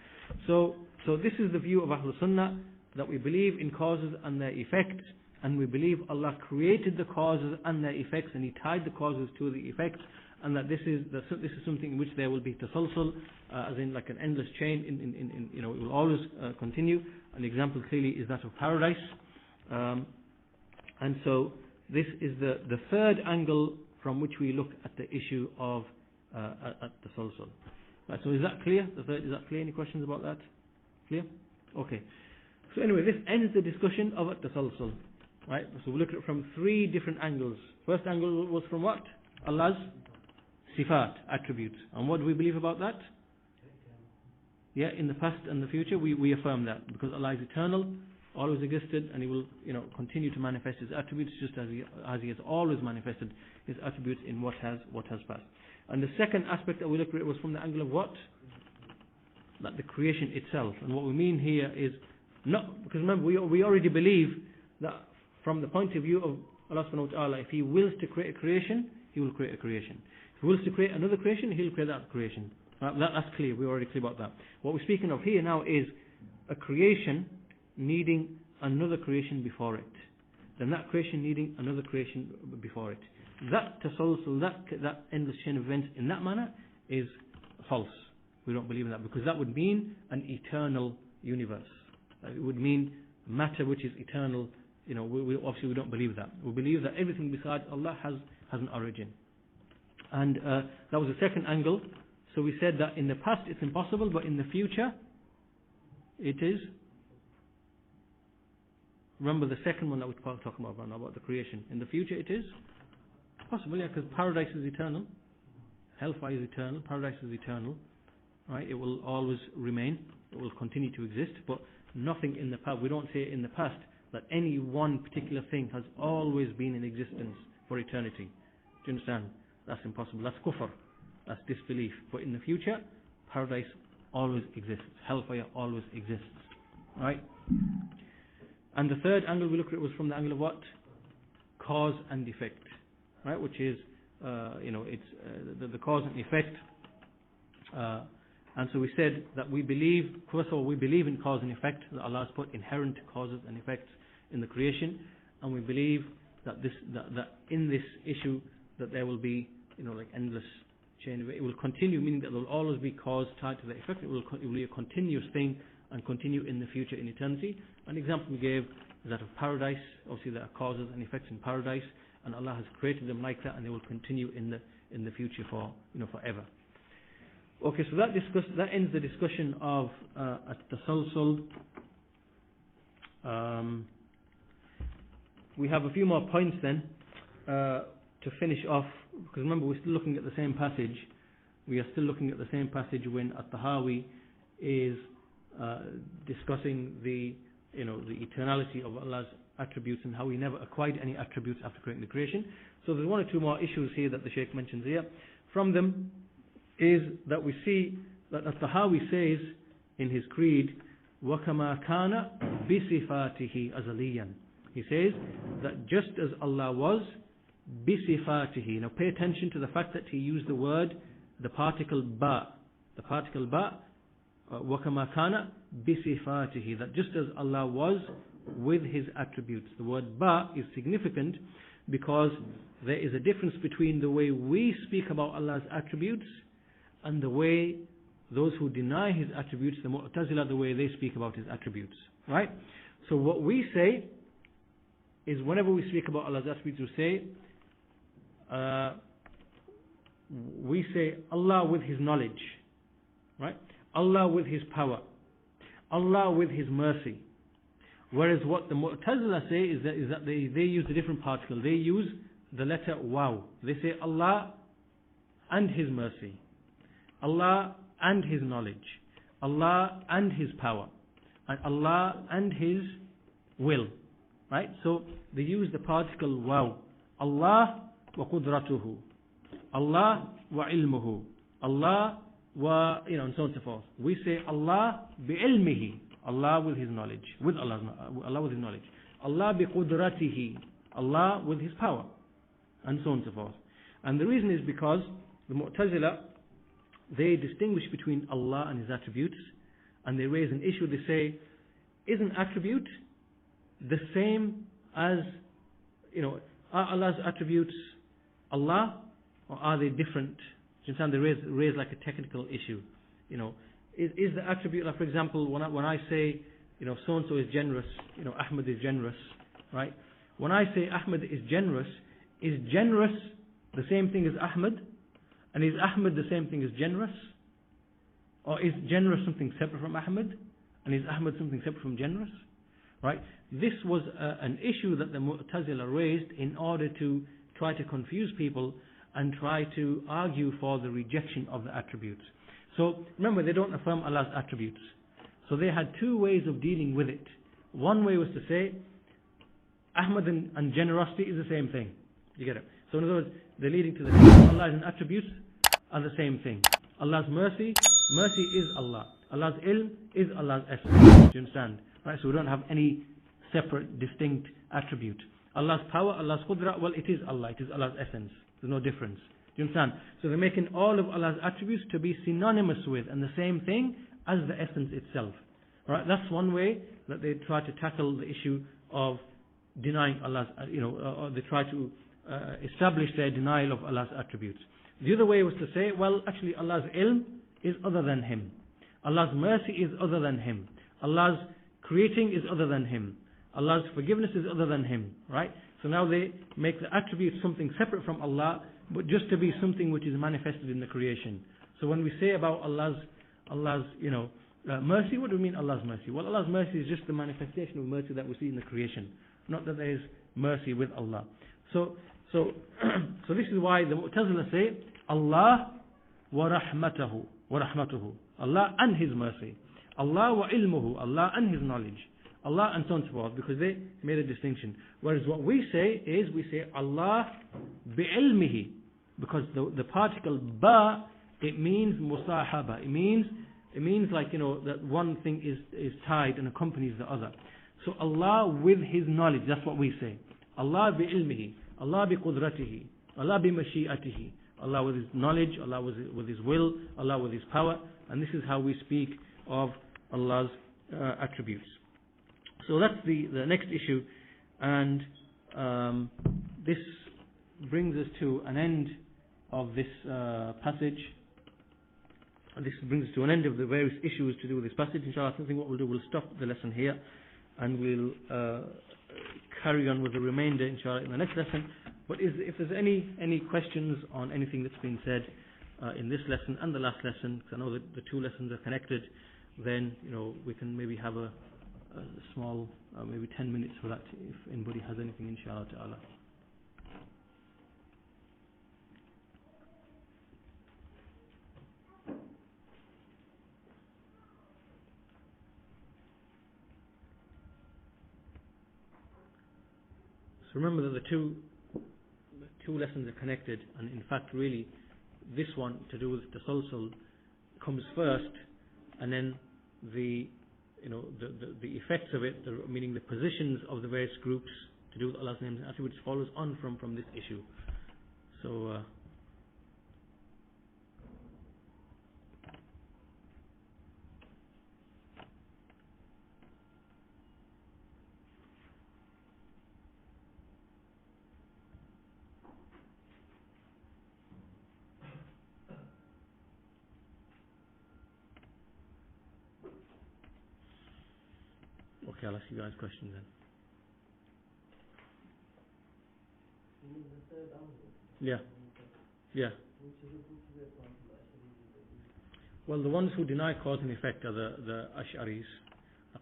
So this is the view of Ahlul Sunnah, that we believe in causes and their effects, and we believe Allah created the causes and their effects, and He tied the causes to the effects, and that this is something in which there will be tasalsul, as in like an endless chain. It will always continue. An example clearly is that of paradise, and so this is the third angle from which we look at the issue of at-tasalsul. Right, so is that clear? Is that clear? Any questions about that? Clear? Okay. So anyway, this ends the discussion of at-tasalsul. Right? So we look at it from three different angles. First angle was from what? Allah's sifat, attributes. And what do we believe about that? Yeah, in the past and the future, we affirm that, because Allah is eternal, always existed, and He will, continue to manifest His attributes just as He has always manifested His attributes in what has passed. And the second aspect that we looked at was from the angle of what? That the creation itself. And what we mean here is not, because remember, we already believe that from the point of view of Allah subhanahu wa ta'ala, if He wills to create a creation, He will create a creation. If He wills to create another creation, He will create that creation. Right? That's clear, we're already clear about that. What we're speaking of here now is a creation needing another creation before it. Then that creation needing another creation before it. That tasalsul, that endless chain of events in that manner is false. We don't believe in that, because that would mean an eternal universe. It would mean matter which is eternal. We obviously we don't believe that. We believe that everything besides Allah has an origin. And that was the second angle. So we said that in the past it's impossible, but in the future it is. Remember the second one that we were talking about the creation. In the future it is possible, yeah, because paradise is eternal, hellfire is eternal, paradise is eternal, right? It will always remain, it will continue to exist, but nothing in the past. We don't say in the past that any one particular thing has always been in existence for eternity. Do you understand? That's impossible. That's kufr. That's disbelief. But in the future, paradise always exists. Hellfire always exists. Right? And the third angle we looked at was from the angle of what? Cause and effect. Right? Which is, it's the cause and effect. And so we said that we believe, first of all, we believe in cause and effect, that Allah has put inherent causes and effects in the creation, and we believe that that in this issue that there will be, like endless chain. It will continue, meaning that there will always be cause tied to the effect. It will be a continuous thing and continue in the future, in eternity. An example we gave is that of paradise. Obviously, there are causes and effects in paradise, and Allah has created them like that, and they will continue in the future for forever. Okay, so that ends the discussion of at-tasalsul. We have a few more points then to finish off, because remember we're still looking at the same passage. We are still looking at the same passage when at-Tahaawi is discussing the eternality of Allah's attributes and how He never acquired any attributes after creating the creation. So there's one or two more issues here that the Shaykh mentions here. From them is that we see that at-Tahaawi says in his creed, وَكَمَا كَانَ بِصِفَاتِهِ أَزَلِيًّا. He says that just as Allah was بِصِفَاتِهِ. Now pay attention to the fact that he used the particle ba. The particle ba, وَكَمَا كَانَ بِصِفَاتِهِ. That just as Allah was with His attributes. The word ba is significant because there is a difference between the way we speak about Allah's attributes and the way those who deny His attributes, the Mu'tazila, the way they speak about His attributes. Right? So what we say is, whenever we speak about Allah's attributes, we say Allah with His knowledge. Right? Allah with His power. Allah with His mercy. Whereas what the Mu'tazila say is that they use a different particle. They use the letter waw. They say Allah and His mercy. Allah and His knowledge. Allah and His power. And Allah and His will. Right? So they use the particle waw. Allah wa qudratuhu. Allah wa ilmuhu. Allah wa, and so on and so forth. We say Allah bi ilmihi. Allah with His knowledge. Allah with His knowledge. Allah bi qudratihi. Allah with His power. And so on and so forth. And the reason is because the Mu'tazila, they distinguish between Allah and His attributes, and they raise an issue. They say, is an attribute the same as, are Allah's attributes Allah, or are they different? Do you understand? They raise like a technical issue. Is the attribute, like for example, when I say, so and so is generous, Ahmed is generous, right? When I say Ahmed is generous the same thing as Ahmed? And is Ahmed the same thing as generous? Or is generous something separate from Ahmed? And is Ahmed something separate from generous? Right? This was an issue that the Mu'tazila raised in order to try to confuse people and try to argue for the rejection of the attributes. So remember, they don't affirm Allah's attributes. So they had two ways of dealing with it. One way was to say, Ahmad and generosity is the same thing. You get it? So in other words, they're leading to the Allah's attributes are the same thing. Allah's mercy is Allah. Allah's ilm is Allah's essence. Do you understand? Right? So we don't have any separate, distinct attribute. Allah's power, Allah's qudra, well, it is Allah. It is Allah's essence. There's no difference. Do you understand? So they're making all of Allah's attributes to be synonymous with and the same thing as the essence itself. Right? That's one way that they try to tackle the issue of denying Allah's, or they try to establish their denial of Allah's attributes. The other way was to say, well, actually Allah's ilm is other than Him. Allah's mercy is other than Him. Allah's creating is other than Him. Allah's forgiveness is other than Him. Right? So now they make the attribute something separate from Allah, but just to be something which is manifested in the creation. So when we say about Allah's mercy, what do we mean Allah's mercy? Well, Allah's mercy is just the manifestation of mercy that we see in the creation, not that there is mercy with Allah. So this is why the Mu'tazila say Allah wa rahmatuhu, Allah and His mercy, Allah wa ilmuhu, Allah and His knowledge, Allah and so on and so forth, because they made a distinction. Whereas what we say is, we say Allah bi'ilmihi, because the particle ba, it means musahaba, it means like, that one thing is tied and accompanies the other. So Allah with His knowledge, that's what we say. Allah bi'ilmihi, Allah biqudratihi, Allah bimashi'atihi, Allah with His knowledge, Allah with His will, Allah with His power, and this is how we speak of Allah's attributes. So that's the next issue, and this brings us to an end of this passage. This brings us to an end of the various issues to do with this passage. Inshallah, I think what we'll do, we'll stop the lesson here, and we'll carry on with the remainder, inshallah, in the next lesson. But if there's any questions on anything that's been said in this lesson and the last lesson, because I know that the two lessons are connected, then we can maybe have a small, maybe 10 minutes for that, if anybody has anything, inshallah ta'ala. So remember that the two lessons are connected, and in fact really this one to do with tasalsul comes first, and then the effects of it, meaning the positions of the various groups to do with Allah's names and attributes, follows on from this issue. So okay, I'll ask you guys questions then. Yeah. Well, the ones who deny cause and effect are the Ash'aris,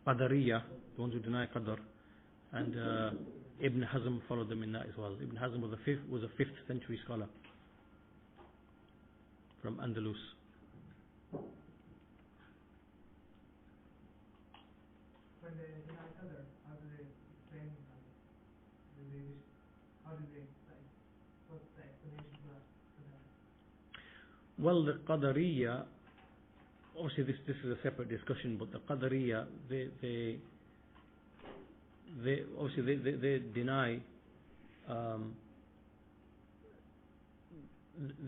Qadariyah, the ones who deny Qadar, and Ibn Hazm followed them in that as well. Ibn Hazm was a 5th century scholar from Andalus. When they deny Qadar, how do they explain? What's the explanation for that? Well, the Qadariyya, obviously this is a separate discussion, but the Qadariyya, they obviously they deny,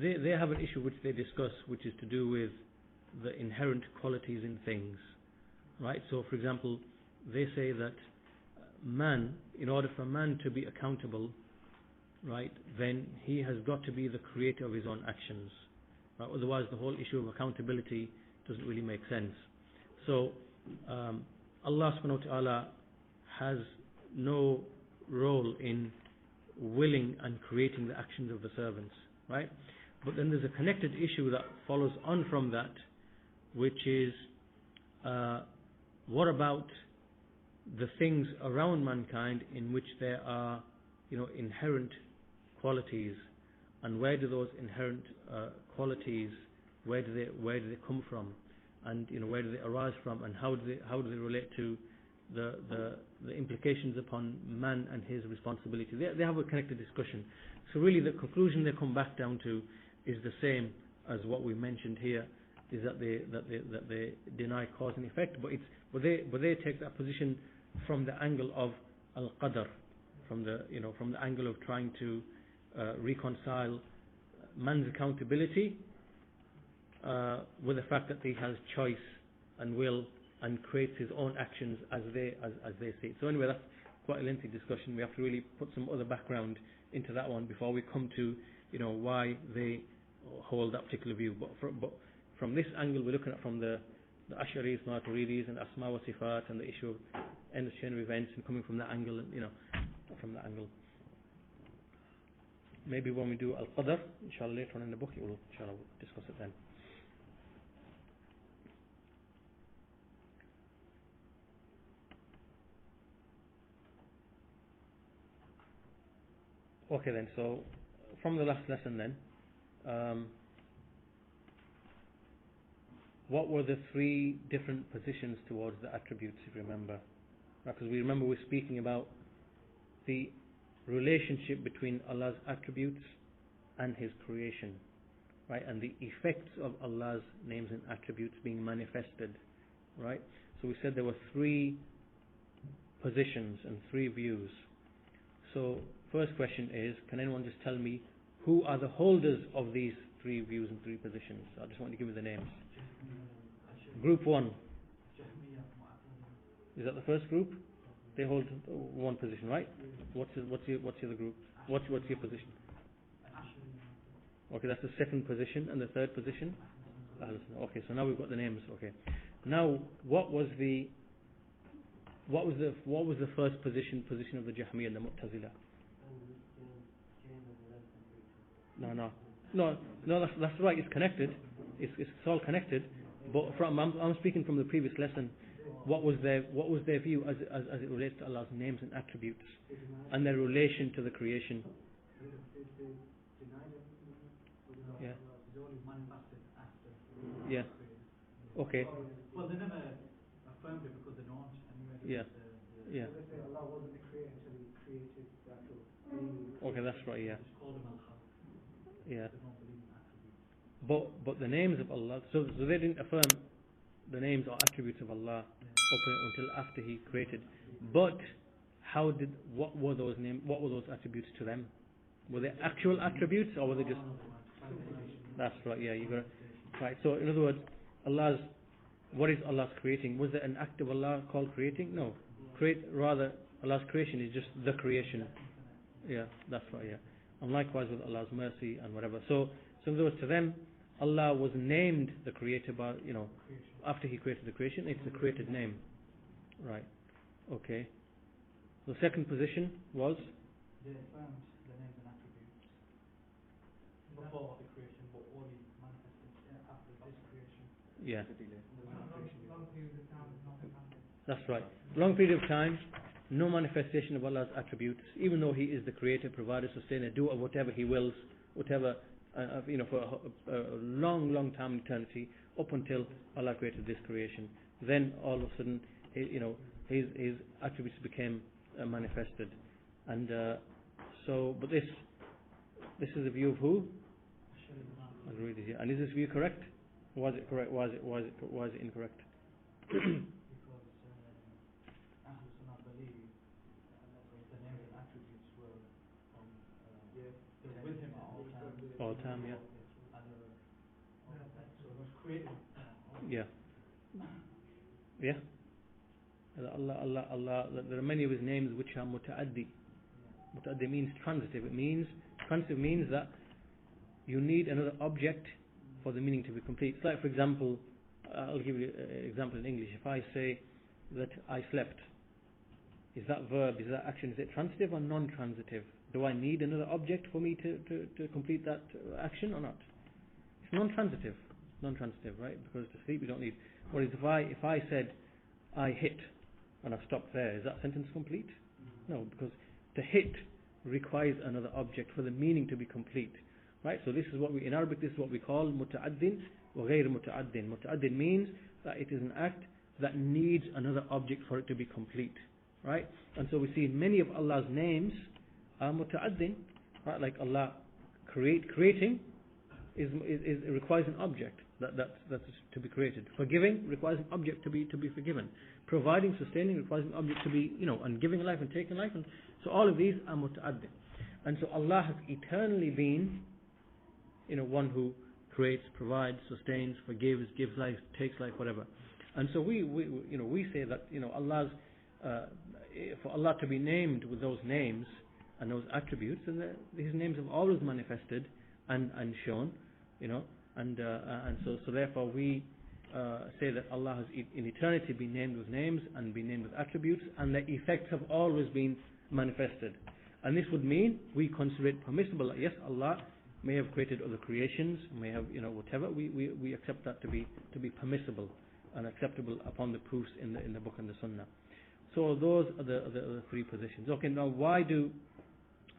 they have an issue which they discuss, which is to do with the inherent qualities in things, right? So for example, they say that man, in order for man to be accountable, right, then he has got to be the creator of his own actions. Right? Otherwise the whole issue of accountability doesn't really make sense. So Allah subhanahu wa ta'ala has no role in willing and creating the actions of the servants, right? But then there's a connected issue that follows on from that, which is what about the things around mankind in which there are inherent qualities, and where do those inherent qualities where do they come from, and where do they arise from, and how do they relate to the implications upon man and his responsibility. They have a connected discussion. So really the conclusion they come back down to is the same as what we mentioned here, is that they deny cause and effect, but they take that position from the angle of al-qadr, from the angle of trying to reconcile man's accountability with the fact that he has choice and will and creates his own actions as they see it. So anyway, that's quite a lengthy discussion. We have to really put some other background into that one before we come to why they hold that particular view. But from this angle, we're looking at from the Ash'aris, Maturidis, and Asma wa Sifat, and the issue of endless chain of events, and coming from that angle, from that angle. Maybe when we do Al-Qadr, inshallah, later on in the book, we'll inshallah discuss it then. Okay then, so from the last lesson then, what were the three different positions towards the attributes, if you remember? Because we remember we're speaking about the relationship between Allah's attributes and His creation, right? And the effects of Allah's names and attributes being manifested, right? So we said there were three positions and three views. So first question is, can anyone just tell me who are the holders of these three views and three positions? I just want to give you the names. Group one. Is that the first group? They hold one position, right? What's your other group? What's your position? Okay, that's the second position, and the third position. Okay, so now we've got the names. Okay, now what was the first position of the Jahmiyyah and the Mu'tazila? No, that's right. It's connected. It's all connected. But I'm speaking from the previous lesson. What was their view as it relates to Allah's names and attributes and their relation to the creation? Yeah. Yeah. Okay. Well, they never affirmed it because they don't. Yeah. Yeah. They say Allah wasn't the creator until He created the actual being. Okay, that's right. Yeah. It's called Him Al-Khalq. Yeah. They don't believe in attributes. But the names of Allah, so they didn't affirm the names or attributes of Allah up until after He created. But what were those attributes to them? Were they actual attributes, or were they just? That's right. Yeah, you got it. Right. So in other words, what is Allah's creating? Was there an act of Allah called creating? No. Rather, Allah's creation is just the creation. Yeah, that's right. Yeah. And likewise with Allah's mercy and whatever. So in other words, to them, Allah was named the creator by, after He created the creation, it's the created name. Right. Okay. The second position was? They affirmed the names and attributes before the creation, but only manifested after this creation. Yeah. Long period of time, nothing happened. That's right. Long period of time, no manifestation of Allah's attributes, even though He is the creator, provider, sustainer, doer, whatever He wills, whatever, for a long time in eternity, up until Allah created this creation. Then all of a sudden, His attributes became manifested. And but this is the view of who? And is this view correct? Was it correct? Was it incorrect? Because Ahlul Sunnah believe the names and attributes were from they were with Him at all times. All time, yeah. So it was created. Yeah. Yeah. Allah. There are many of His names which are muta'addi. Muta'addi means transitive. Transitive means that you need another object for the meaning to be complete. It's like, for example, I'll give you an example in English. If I say that I slept, is that verb, is that action, is it transitive or non-transitive? Do I need another object for me to complete that action or not? It's non-transitive, right? Because to sleep you don't need. Whereas if I said I hit and I stopped there, is that sentence complete? No, because to hit requires another object for the meaning to be complete. Right? So this is what we, in Arabic, this is what we call muta'addin wa ghayr muta'addin. Muta'addin means that it is an act that needs another object for it to be complete. Right? And so we see many of Allah's names are muta'addin. Right? Like Allah creating it requires an object that's to be created. Forgiving requires an object to be forgiven. Providing, sustaining requires an object to be, and giving life and taking life. And so all of these are muta'addin. And so Allah has eternally been, one who creates, provides, sustains, forgives, gives life, takes life, whatever. And so we say that Allah's for Allah to be named with those names and those attributes, and His names have always manifested and shown, and so therefore we say that Allah has in eternity been named with names and been named with attributes, and the effects have always been manifested. And this would mean we consider it permissible that yes, Allah may have created other creations, may have whatever. We accept that to be permissible and acceptable upon the proofs in the book and the Sunnah. So those are the three positions. Okay, now why do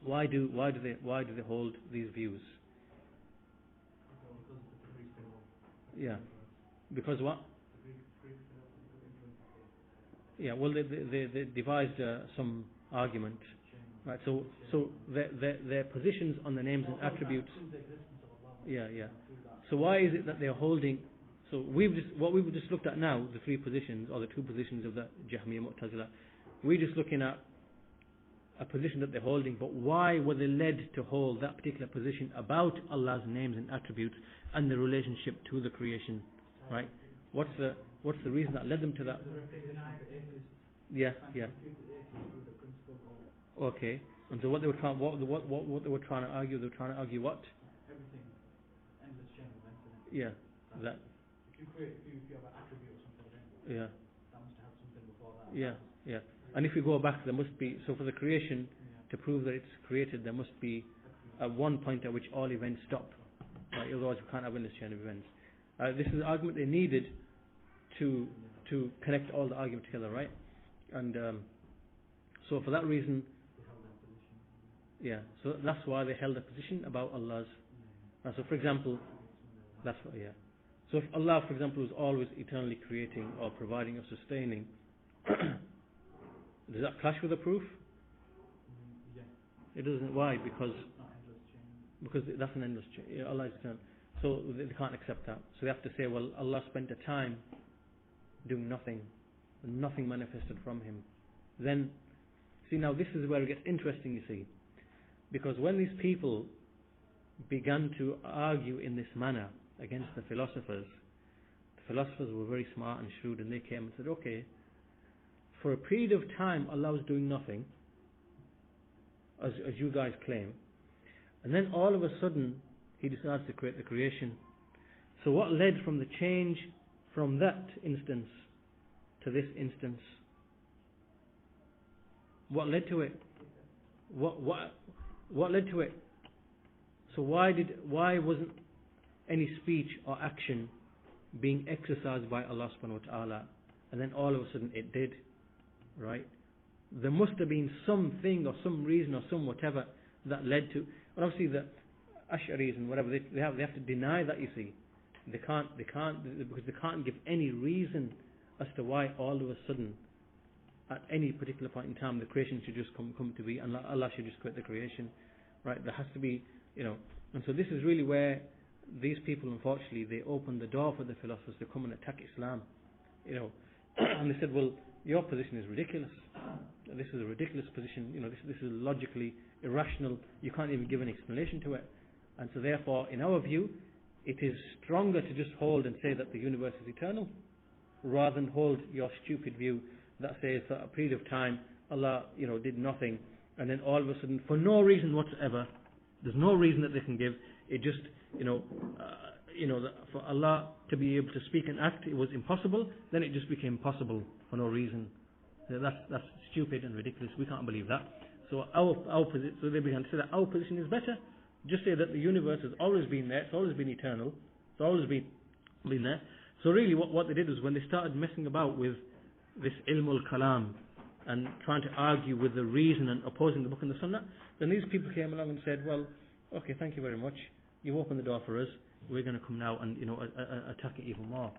they hold these views? Yeah, because what? Yeah, well they devised some argument, right? So their positions on the names and attributes. Yeah. So why is it that they're holding? So what we've just looked at now, the three positions or the two positions of the Jahmiyyah Mu'tazila, we're just looking at a position that they're holding, but why were they led to hold that particular position about Allah's names and attributes and the relationship to the creation, right? What's the reason that led them to that? Yeah. Okay. And so what they were trying to argue? They were trying to argue what? Everything, endless chain of events. Yeah. That. If you have an attribute or something, Yeah. that must have something before that. Yeah. And if we go back, there must be, so for the creation, to prove that it's created, there must be at one point at which all events stop. Right? Otherwise we can't have endless chain of events. This is the argument they needed to connect all the argument together, right? And so for that reason, so that's why they held a position about Allah's. So for example, that's what, so if Allah, for example, was always eternally creating or providing or sustaining, does that clash with the proof? Yeah. It doesn't. Why? Because that's an endless chain. Allah is eternal. So they can't accept that. So they have to say, well, Allah spent a time doing nothing, and nothing manifested from Him. Then, see, now this is where it gets interesting, you see. Because when these people began to argue in this manner against the philosophers were very smart and shrewd, and they came and said, okay, for a period of time Allah was doing nothing, as you guys claim, and then all of a sudden He decides to create the creation. So what led from the change from that instance to this instance? What led to it? What led to it? So why wasn't any speech or action being exercised by Allah subhanahu wa ta'ala, and then all of a sudden it did? Right? There must have been something or some reason or some whatever that led to. And obviously the Ash'aris and whatever they have to deny that. You see, they can't because they can't give any reason as to why all of a sudden at any particular point in time the creation should just come to be, and Allah should just create the creation. Right? There has to be, and so this is really where these people, unfortunately, they open the door for the philosophers to come and attack Islam. And they said, well, your position is ridiculous. This is a ridiculous position. This is logically irrational. You can't even give an explanation to it. And so therefore, in our view, it is stronger to just hold and say that the universe is eternal, rather than hold your stupid view that says for a period of time Allah, did nothing, and then all of a sudden, for no reason whatsoever, there's no reason that they can give. It just, for Allah to be able to speak and act, it was impossible. Then it just became possible for no reason. That's stupid and ridiculous. We can't believe that. So so they began to say that our position is better. Just say that the universe has always been there. It's always been eternal. It's always been there. So really, what they did was when they started messing about with this ilmul kalam and trying to argue with the reason and opposing the book and the sunnah, then these people came along and said, well, okay, thank you very much. You've opened the door for us. We're going to come now and attack it even more.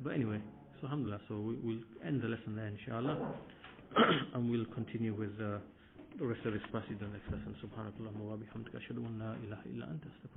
But anyway, so alhamdulillah. So we'll end the lesson there, inshallah, and we'll continue with the rest of this passage in the next lesson. Subhanakallahumma wa bihamdika ashhadu an la ilaha illa anta astaghfiruka